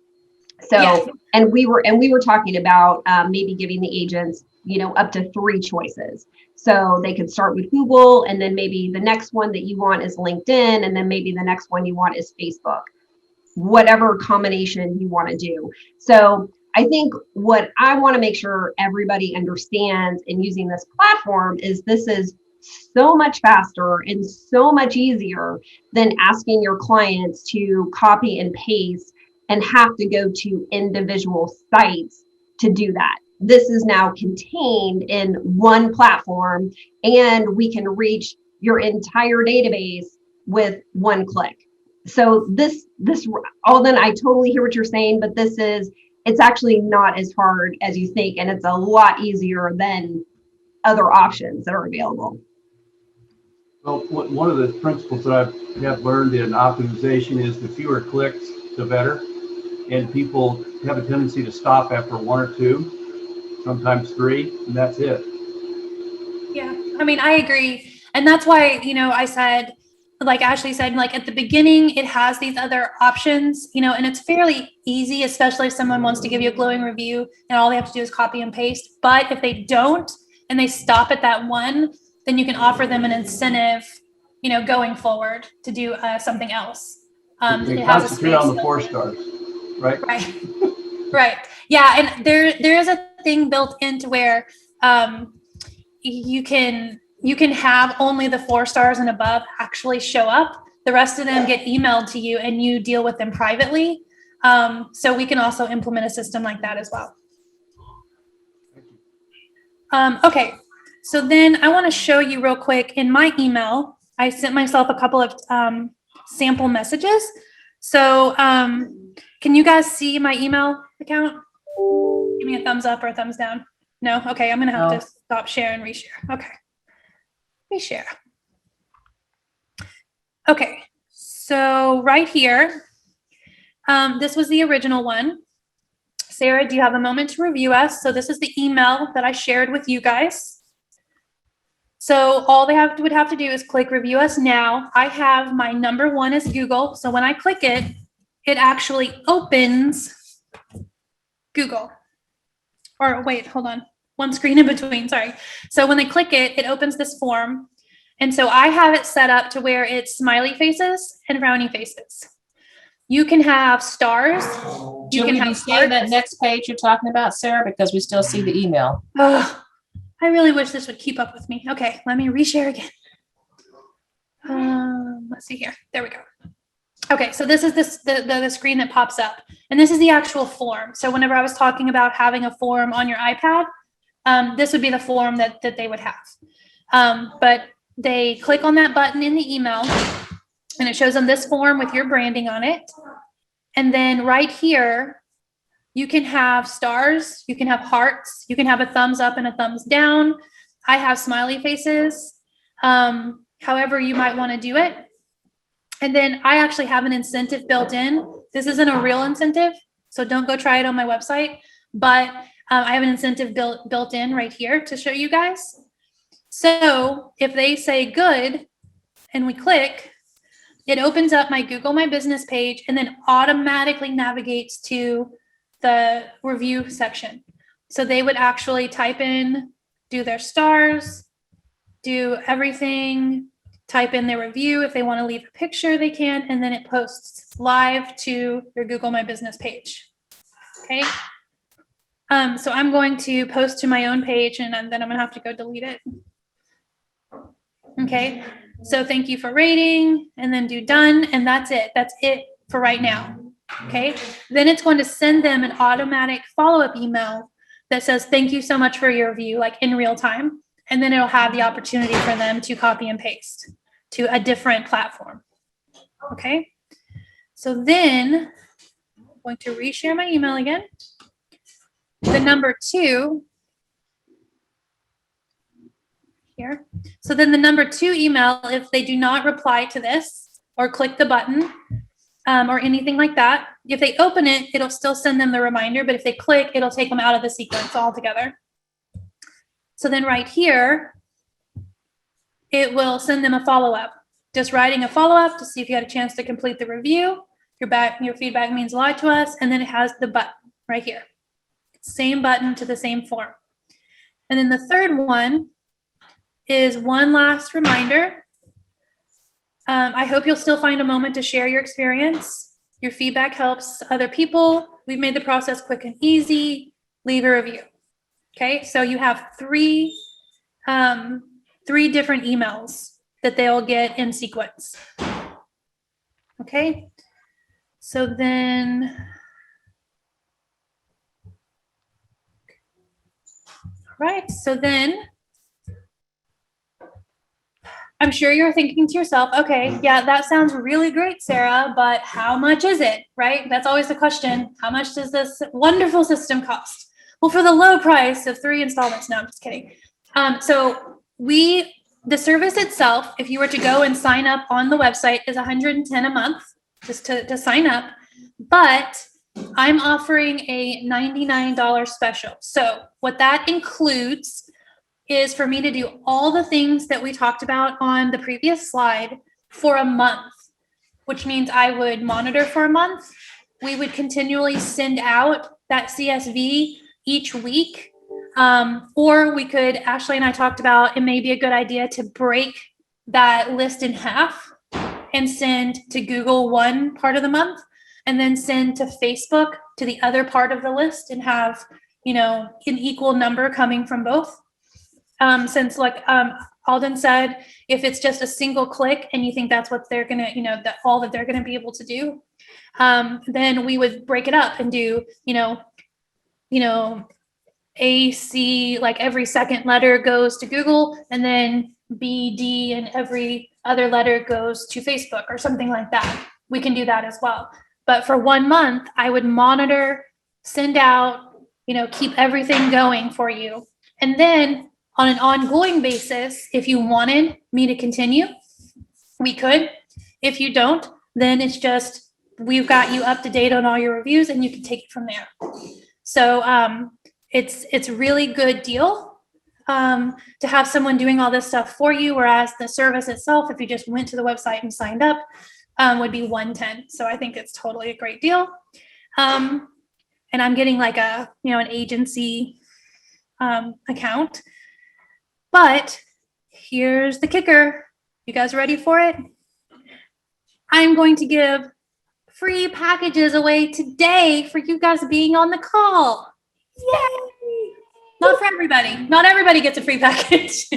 So, and we were talking about maybe giving the agents, up to 3 choices. So they could start with Google, and then maybe the next one that you want is LinkedIn, and then maybe the next one you want is Facebook, whatever combination you want to do. So I think what I want to make sure everybody understands in using this platform is this is so much faster and so much easier than asking your clients to copy and paste and have to go to individual sites to do that. This is now contained in one platform, and we can reach your entire database with one click. So Alden, I totally hear what you're saying, but it's actually not as hard as you think, and it's a lot easier than other options that are available. Well, one of the principles that I have learned in optimization is the fewer clicks, the better. And people have a tendency to stop after one or two, sometimes three, and that's it. Yeah, I mean, I agree. And that's why, I said, like Ashley said, like at the beginning, it has these other options, and it's fairly easy, especially if someone wants to give you a glowing review and all they have to do is copy and paste. But if they don't and they stop at that one, then you can offer them an incentive, going forward to do something else. They it has a concentrate on space. the 4 stars, right? Right. Right. Yeah. And there is a thing built into where you can have only the 4 stars and above actually show up. The rest of them get emailed to you and you deal with them privately. So we can also implement a system like that as well. Okay. So then I want to show you real quick in my email, I sent myself a couple of sample messages. So can you guys see my email account? Give me a thumbs up or a thumbs down. No? Okay, I'm going to have to stop share and reshare. Okay. Reshare. Okay, so right here, this was the original one. Sarah, do you have a moment to review us? So this is the email that I shared with you guys. So all they would have to do is click review us now. I have my number 1 is Google. So when I click it, it actually opens Google. Or wait, hold on. One screen in between, sorry. So when they click it, it opens this form. And so I have it set up to where it's smiley faces and frowny faces. You can have stars. You can have stay that next page you're talking about, Sarah, because we still see the email. Oh, I really wish this would keep up with me. Okay, let me reshare again. Let's see here. There we go. Okay, so this is the screen that pops up, and this is the actual form. So whenever I was talking about having a form on your iPad, this would be the form that they would have. But they click on that button in the email, and it shows them this form with your branding on it. And then right here, you can have stars, you can have hearts, you can have a thumbs up and a thumbs down. I have smiley faces, however you might want to do it. And then I actually have an incentive built in. This isn't a real incentive, so don't go try it on my website. But I have an incentive built in right here to show you guys. So if they say good and we click, it opens up my Google My Business page and then automatically navigates to the review section. So they would actually type in, do their stars, do everything, type in their review. If they want to leave a picture, they can, and then it posts live to your Google My Business page. Okay. So I'm going to post to my own page and then I'm gonna have to go delete it. Okay. So thank you for rating and then do done. And that's it. That's it for right now. Okay. Then it's going to send them an automatic follow-up email that says, thank you so much for your review, like in real time. And then it'll have the opportunity for them to copy and paste to a different platform. Okay. So then I'm going to reshare my email again. The number 2 here. So then the number 2 email, if they do not reply to this or click the button or anything like that, if they open it, it'll still send them the reminder, but if they click, it'll take them out of the sequence altogether. So then right here, it will send them a follow-up, just writing a follow-up to see if you had a chance to complete the review. Your feedback means a lot to us. And then it has the button right here. Same button to the same form. And then the third one is one last reminder. I hope you'll still find a moment to share your experience. Your feedback helps other people. We've made the process quick and easy. Leave a review. Okay, so you have three different emails that they'll get in sequence. Okay, so then, right, so then I'm sure you're thinking to yourself, okay, yeah, that sounds really great, Sarah, but how much is it, right? That's always the question. How much does this wonderful system cost? Well, for the low price of 3 installments, no, I'm just kidding. So the service itself, if you were to go and sign up on the website, is $110 a month just to sign up. But I'm offering a $99 special. So what that includes is for me to do all the things that we talked about on the previous slide for a month, which means I would monitor for a month. We would continually send out that CSV each week. Or we could, Ashley and I talked about, it may be a good idea to break that list in half and send to Google one part of the month and then send to Facebook to the other part of the list and have, an equal number coming from both. Since like Alden said, if it's just a single click and you think that's what they're gonna, that all that they're gonna be able to do, then we would break it up and do, A, C, like every second letter goes to Google, and then B, D, and every other letter goes to Facebook or something like that. We can do that as well. But for 1 month, I would monitor, send out, keep everything going for you. And then on an ongoing basis, if you wanted me to continue, we could. If you don't, then it's just, we've got you up to date on all your reviews and you can take it from there. So it's a really good deal to have someone doing all this stuff for you, whereas the service itself, if you just went to the website and signed up, would be $110. So I think it's totally a great deal. And I'm getting like an agency account. But here's the kicker. You guys ready for it? I'm going to give free packages away today for you guys being on the call. Yay! Not for everybody. Not everybody gets a free package.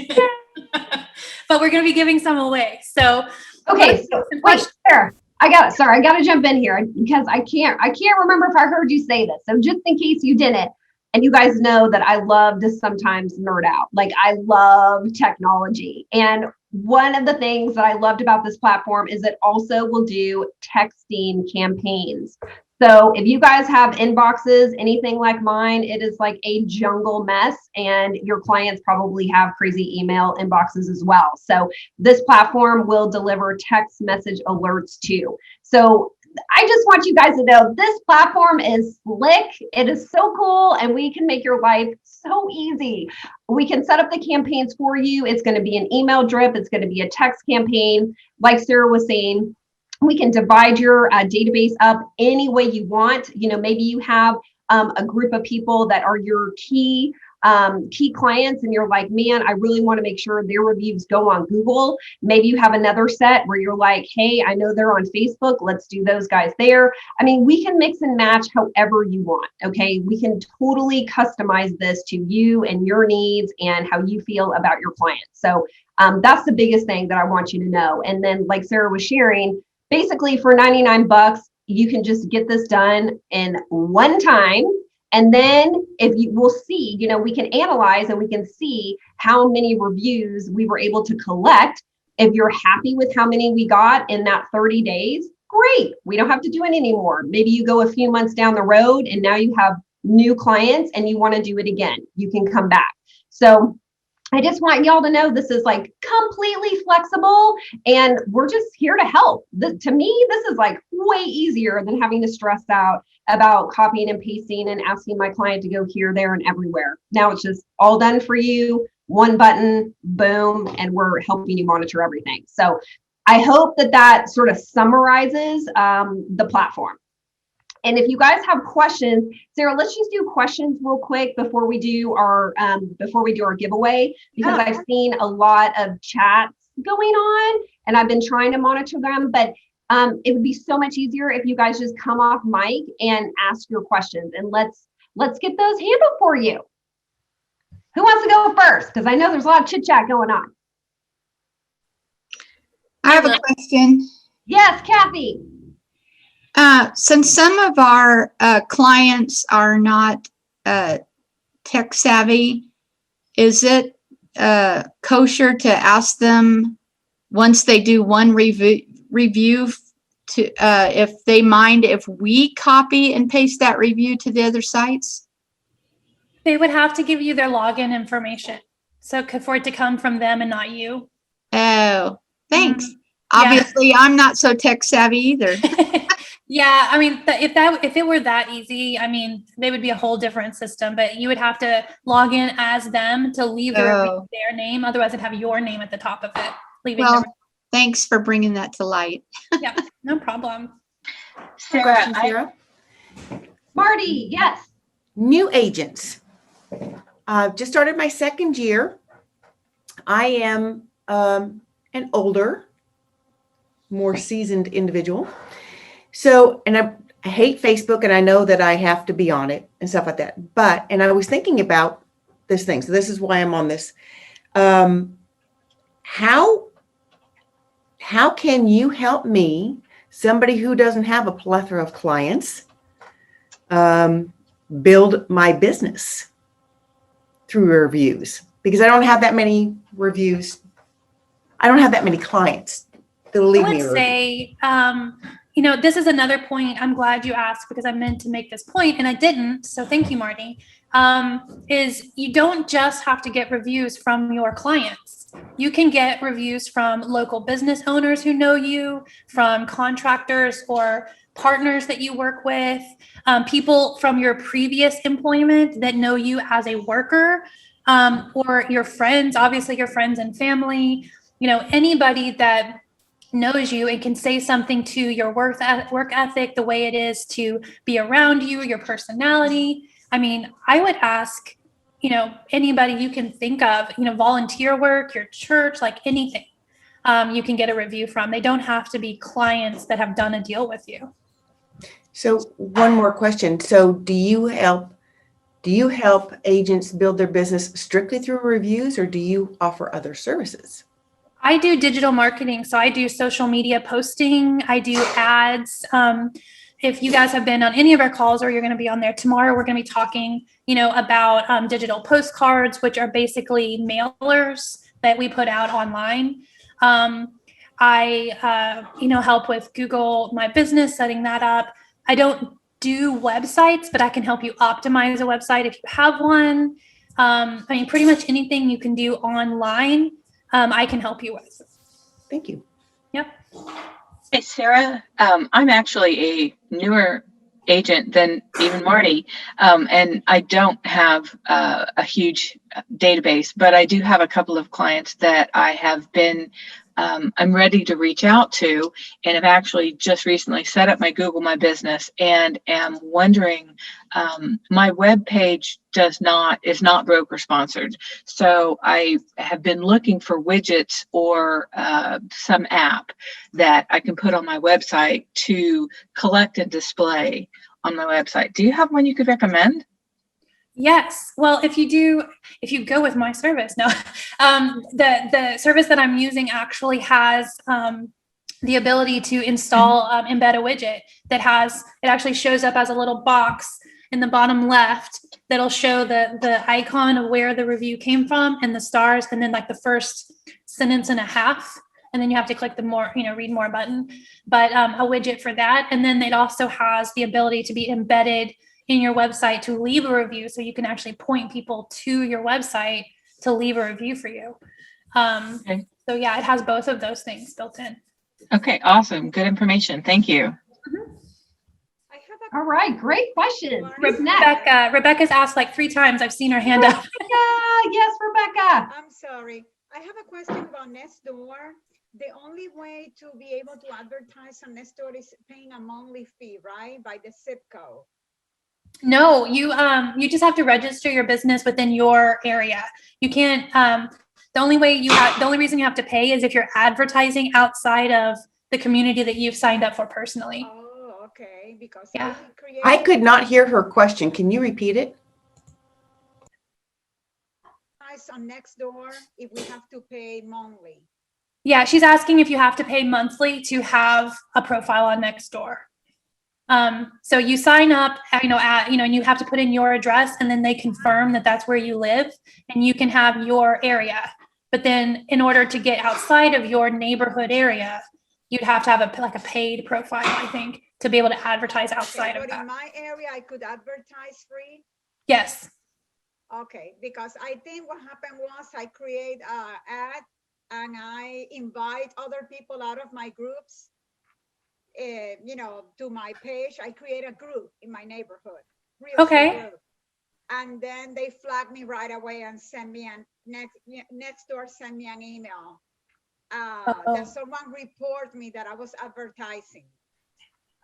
But we're going to be giving some away. So, okay. So wait, Sarah, I got to jump in here because I can't remember if I heard you say this. So just in case you didn't, and you guys know that I love to sometimes nerd out. Like I love technology. And one of the things that I loved about this platform is it also will do texting campaigns. So if you guys have inboxes, anything like mine, it is like a jungle mess, and your clients probably have crazy email inboxes as well. So this platform will deliver text message alerts too. So I just want you guys to know this platform is slick. It is so cool, and we can make your life so easy. We can set up the campaigns for you. It's going to be an email drip. It's going to be a text campaign. Like Sarah was saying, we can divide your database up any way you want. Maybe you have a group of people that are your key clients, and you're like, man, I really want to make sure their reviews go on Google. Maybe you have another set where you're like, hey, I know they're on Facebook. Let's do those guys there. I mean, we can mix and match however you want. Okay. We can totally customize this to you and your needs and how you feel about your clients. So that's the biggest thing that I want you to know. And then like Sarah was sharing, basically for $99, you can just get this done in one time. And then we'll see, we can analyze and we can see how many reviews we were able to collect. If you're happy with how many we got in that 30 days, great. We don't have to do it anymore. Maybe you go a few months down the road and now you have new clients and you want to do it again. You can come back. So I just want y'all to know this is like completely flexible, and we're just here to help. To me, this is like way easier than having to stress out about copying and pasting and asking my client to go here, there, and everywhere. Now it's just all done for you, one button, boom, and we're helping you monitor everything. So I hope that sort of summarizes the platform. And if you guys have questions, Sarah, let's just do questions real quick before we do our giveaway, because I've seen a lot of chats going on and I've been trying to monitor them. But It would be so much easier if you guys just come off mic and ask your questions, and let's get those handled for you. Who wants to go first? Because I know there's a lot of chit chat going on. I have a question. Yes, Kathy. Since some of our clients are not tech savvy, is it kosher to ask them once they do one review to if they mind if we copy and paste that review to the other sites? They would have to give you their login information. So for it to come from them and not you. Oh, thanks. Yeah. Obviously, I'm not so tech savvy either. Yeah, I mean, if it were that easy, I mean, they would be a whole different system. But you would have to log in as them to leave their name. Otherwise, it'd have your name at the top of it. Well, thanks for bringing that to light. Yeah, no problem. Sarah, Marty, yes. New agents. I've just started my second year. I am an older, more seasoned individual. So, and I hate Facebook, and I know that I have to be on it and stuff like that. And I was thinking about this thing. So this is why I'm on this. How can you help me, somebody who doesn't have a plethora of clients, build my business through reviews? Because I don't have that many reviews. I don't have that many clients that'll leave me. I would say, this is another point. I'm glad you asked because I meant to make this point and I didn't. So thank you, Marty. Is you don't just have to get reviews from your clients. You can get reviews from local business owners who know you, from contractors or partners that you work with, people from your previous employment that know you as a worker, or your friends, obviously your friends and family, anybody that knows you and can say something to your work ethic, the way it is to be around you, your personality. I mean, I would ask, anybody you can think of, volunteer work, your church, like anything, you can get a review from. They don't have to be clients that have done a deal with you. So one more question. So do you help agents build their business strictly through reviews, or do you offer other services? I do digital marketing. So I do social media posting. I do ads. If you guys have been on any of our calls or you're going to be on there tomorrow, we're going to be talking, about digital postcards, which are basically mailers that we put out online. I help with Google My Business, setting that up. I don't do websites, but I can help you optimize a website if you have one. Pretty much anything you can do online, I can help you with. Thank you. Yep. Hey, Sarah, I'm actually a newer agent than even Marty, and I don't have a huge database, but I do have a couple of clients that I have been I'm ready to reach out to, and have actually just recently set up my Google My Business and am wondering, my web page is not broker sponsored. So I have been looking for widgets or some app that I can put on my website to collect and display on my website. Do you have one you could recommend? Yes. Well, if you go with my service, no, the service that I'm using actually has the ability to install, embed a widget that it actually shows up as a little box in the bottom left that'll show the icon of where the review came from and the stars, and then like the first sentence and a half. And then you have to click the more, read more button, but a widget for that. And then it also has the ability to be embedded in your website to leave a review. So you can actually point people to your website to leave a review for you. Okay. So yeah, it has both of those things built in. Okay, awesome. Good information. Thank you. All right, great question. Next? Rebecca's asked like 3 times. I've seen her hand up. Yes, Rebecca. I'm sorry. I have a question about Nextdoor. The only way to be able to advertise on Nextdoor is paying a monthly fee, right? By the zip code. No, you just have to register your business within your area. You can't, the only reason you have to pay is if you're advertising outside of the community that you've signed up for personally. Oh, okay, because Yeah. I could not hear her question. Can you repeat it? on Nextdoor if we have to pay monthly. Yeah, she's asking if you have to pay monthly to have a profile on Nextdoor. So you sign up, and you have to put in your address, and then they confirm that that's where you live, and you can have your area. But then in order to get outside of your neighborhood area, you'd have to have a paid profile, I think, to be able to advertise outside of But that. in my area, I could advertise free? Yes. Okay, because I think what happened was I create an ad and I invite other people out of my groups, to my page. I create a group in my neighborhood. Okay. Group. And then they flag me right away and send me Nextdoor send me an email that someone report me that I was advertising.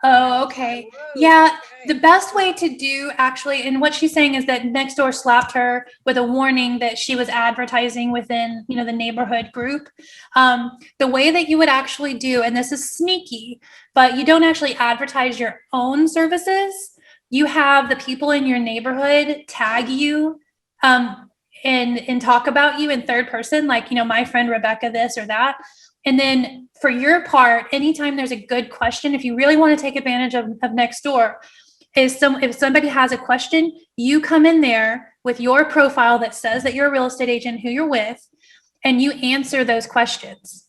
Oh, okay. Yeah, the best way to do actually, and what she's saying is that Nextdoor slapped her with a warning that she was advertising within, the neighborhood group. The way that you would actually do, and this is sneaky, but you don't actually advertise your own services. You have the people in your neighborhood tag you and talk about you in third person, like, my friend Rebecca, this or that. And then for your part, anytime there's a good question, if you really want to take advantage of Nextdoor, if somebody has a question, you come in there with your profile that says that you're a real estate agent, who you're with, and you answer those questions.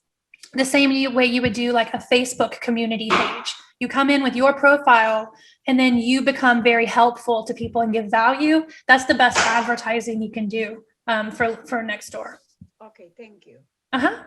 The same way you would do like a Facebook community page. You come in with your profile and then you become very helpful to people and give value. That's the best advertising you can do for Nextdoor. Okay, thank you. Uh-huh.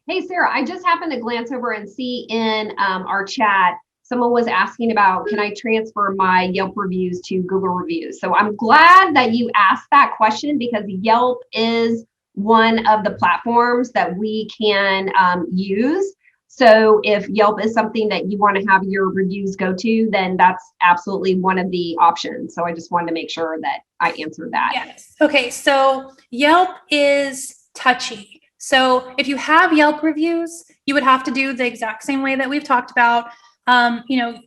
Hey, Sarah, I just happened to glance over and see in our chat, someone was asking about, can I transfer my Yelp reviews to Google reviews? So I'm glad that you asked that question, because Yelp is one of the platforms that we can use. So if Yelp is something that you want to have your reviews go to, then that's absolutely one of the options. So I just wanted to make sure that I answered that. Yes. Okay. So Yelp is touchy. So if you have Yelp reviews, you would have to do the exact same way that we've talked about.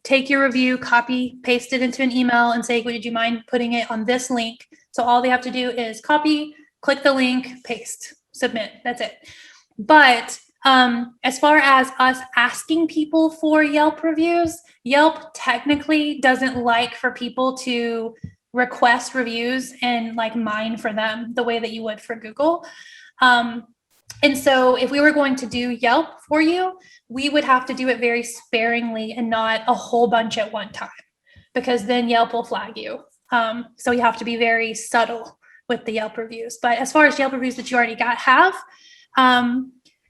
Take your review, copy, paste it into an email and say, would you mind putting it on this link? So all they have to do is copy, click the link, paste, submit. That's it. But as far as us asking people for Yelp reviews, Yelp technically doesn't like for people to request reviews and like mine for them the way that you would for Google. And so if we were going to do Yelp for you, we would have to do it very sparingly and not a whole bunch at one time, because then Yelp will flag you. So you have to be very subtle with the Yelp reviews. But as far as Yelp reviews that you already have,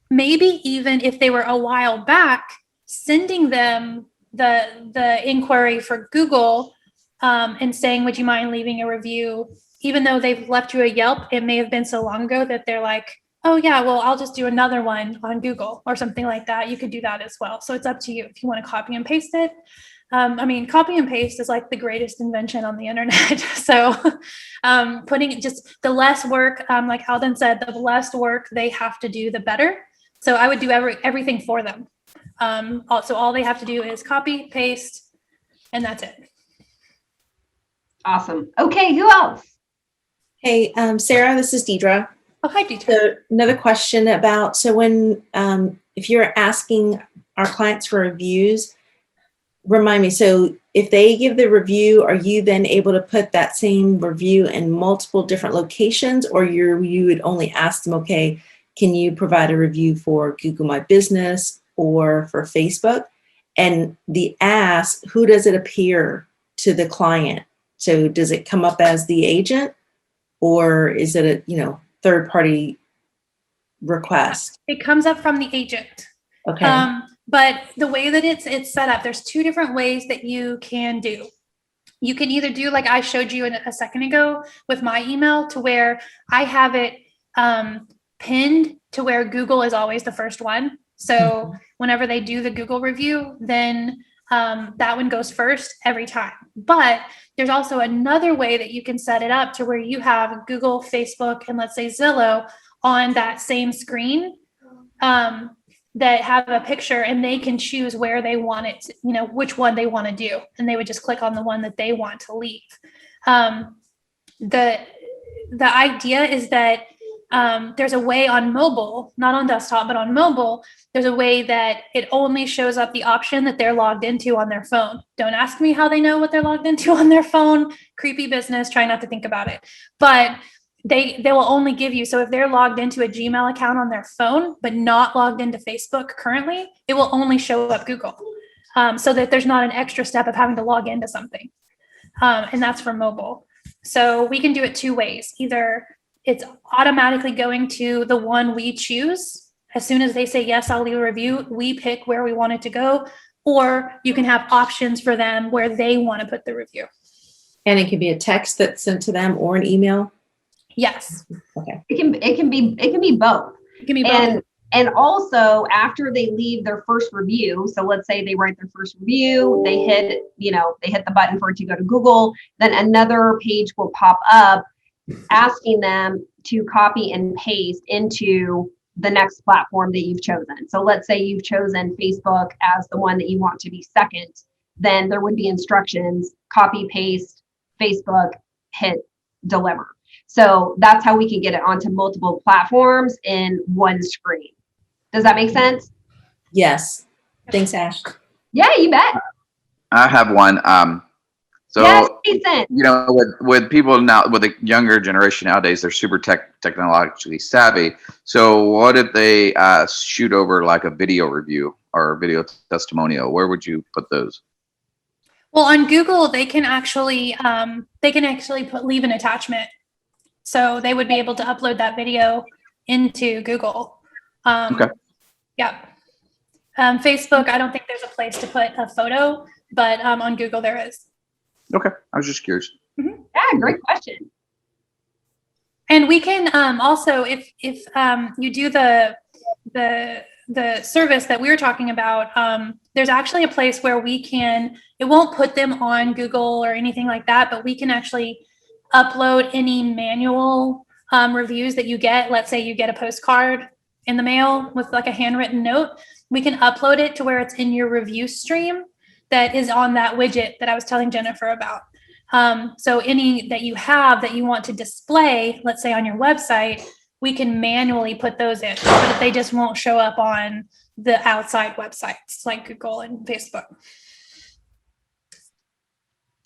maybe even if they were a while back, sending them the inquiry for Google and saying, would you mind leaving a review? Even though they've left you a Yelp, it may have been so long ago that they're like, oh yeah, well, I'll just do another one on Google or something like that. You could do that as well. So it's up to you if you want to copy and paste it. Copy and paste is like the greatest invention on the internet. So putting just the less work, like Alden said, the less work they have to do, the better. So I would do everything for them. Also, all they have to do is copy, paste, and that's it. Awesome. Okay, who else? Hey, Sarah, this is Deidre. Oh, hi, Deidre. So another question about, so when, if you're asking our clients for reviews, remind me, so if they give the review, are you then able to put that same review in multiple different locations, or you would only ask them, okay, can you provide a review for Google My Business or for Facebook? And the ask, who does it appear to the client? So does it come up as the agent, or is it a, third-party request? It comes up from the agent. Okay. But the way that it's set up, there's two different ways that you can do. You can either do like I showed you a second ago with my email, to where I have it pinned to where Google is always the first one. So whenever they do the Google review, then that one goes first every time. But there's also another way that you can set it up to where you have Google, Facebook, and let's say Zillow on that same screen. that have a picture, and they can choose where they want it, which one they want to do. And they would just click on the one that they want to leave. The idea is that there's a way on mobile, not on desktop, but on mobile, there's a way that it only shows up the option that they're logged into on their phone. Don't ask me how they know what they're logged into on their phone. Creepy business, try not to think about it. But they will only give you, so if they're logged into a Gmail account on their phone, but not logged into Facebook currently, it will only show up Google. So that there's not an extra step of having to log into something. And that's for mobile. So we can do it two ways. Either it's automatically going to the one we choose. As soon as they say, yes, I'll leave a review, we pick where we want it to go. Or you can have options for them where they want to put the review. And it can be a text that's sent to them or an email. Yes. Okay. It can be both. It can be both. And also after they leave their first review, so let's say they write their first review, they hit the button for it to go to Google, then another page will pop up asking them to copy and paste into the next platform that you've chosen. So let's say you've chosen Facebook as the one that you want to be second, then there would be instructions, copy, paste, Facebook, hit deliver. So that's how we can get it onto multiple platforms in one screen. Does that make sense? Yes. Thanks, Ash. Yeah, you bet. I have one. So, yes, Jason. with people now, with the younger generation nowadays, they're super technologically savvy. So what if they shoot over like a video review or a video testimonial? Where would you put those? Well, on Google, they can actually leave an attachment. So they would be able to upload that video into Google. Okay. Yeah. Facebook, I don't think there's a place to put a photo, but on Google there is. Okay. I was just curious. Mm-hmm. Yeah, great question. And we can also, if you do the service that we were talking about, there's actually a place where it won't put them on Google or anything like that, but we can actually upload any manual reviews that you get. Let's say you get a postcard in the mail with like a handwritten note. We can upload it to where it's in your review stream that is on that widget that I was telling Jennifer about. So any that you have that you want to display, let's say on your website, we can manually put those in, but they just won't show up on the outside websites like Google and Facebook.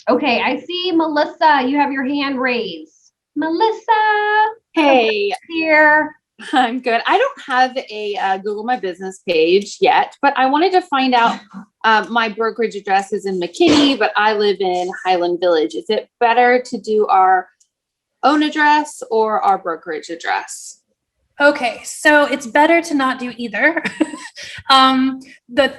Okay, I see Melissa, you have your hand raised. Melissa. Hey. Here. I'm good. I don't have a Google My Business page yet, but I wanted to find out, my brokerage address is in McKinney, but I live in Highland Village. Is it better to do our own address or our brokerage address? Okay, so it's better to not do either.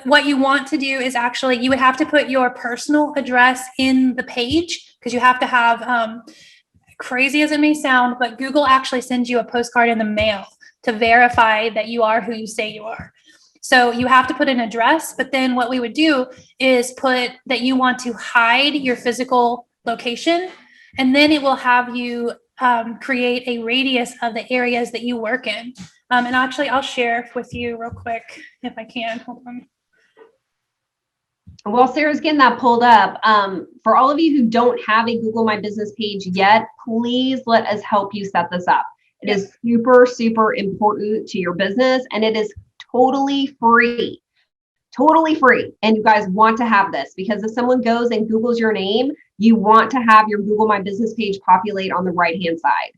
What you want to do is actually, you would have to put your personal address in the page because you have to have, crazy as it may sound, but Google actually sends you a postcard in the mail to verify that you are who you say you are. So you have to put an address, but then what we would do is put that you want to hide your physical location, and then it will have you create a radius of the areas that you work in. And actually, I'll share with you real quick if I can. Hold on. While Sarah's getting that pulled up, for all of you who don't have a Google My Business page yet, please let us help you set this up. It is super, super important to your business, and it is totally free. Totally free. And you guys want to have this because if someone goes and Googles your name, you want to have your Google My Business page populate on the right-hand side.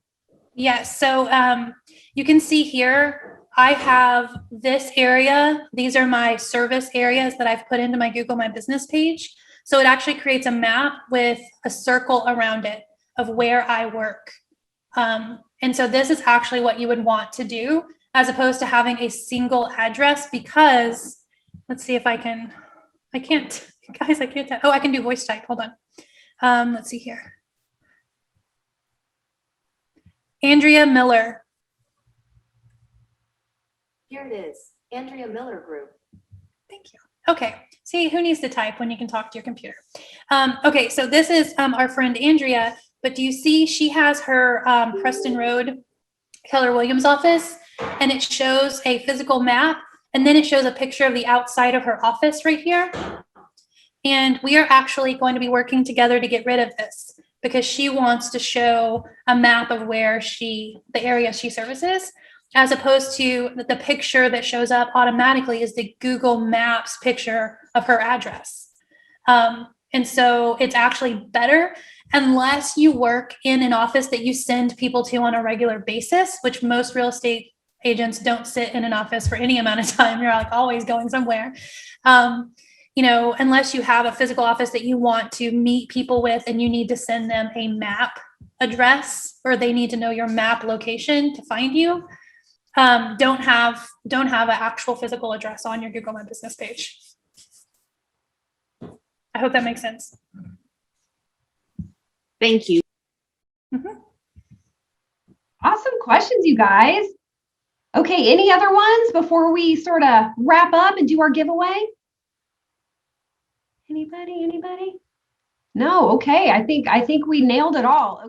Yes. So you can see here, I have this area. These are my service areas that I've put into my Google My Business page. So it actually creates a map with a circle around it of where I work. And so this is actually what you would want to do as opposed to having a single address because, let's see if I can't, guys, I can't, I can do voice type, hold on. Let's see here. Andrea Miller. Here it is, Andrea Miller Group. Thank you. Okay, see, who needs to type when you can talk to your computer? Okay, so this is our friend Andrea, but do you see she has her Preston Road Keller Williams office, and it shows a physical map, And then it shows a picture of the outside of her office right here. And we are actually going to be working together to get rid of this because she wants to show a map of where the area she services, as opposed to the picture that shows up automatically is the Google Maps picture of her address. And so it's actually better unless you work in an office that you send people to on a regular basis, which most real estate agents don't sit in an office for any amount of time. You're like always going somewhere. Unless you have a physical office that you want to meet people with and you need to send them a map address or they need to know your map location to find you, don't have an actual physical address on your Google My Business page. I hope that makes sense. Thank you. Mm-hmm. Awesome questions, you guys. Okay, any other ones before we sort of wrap up and do our giveaway? Anybody? No, okay. I think we nailed it all.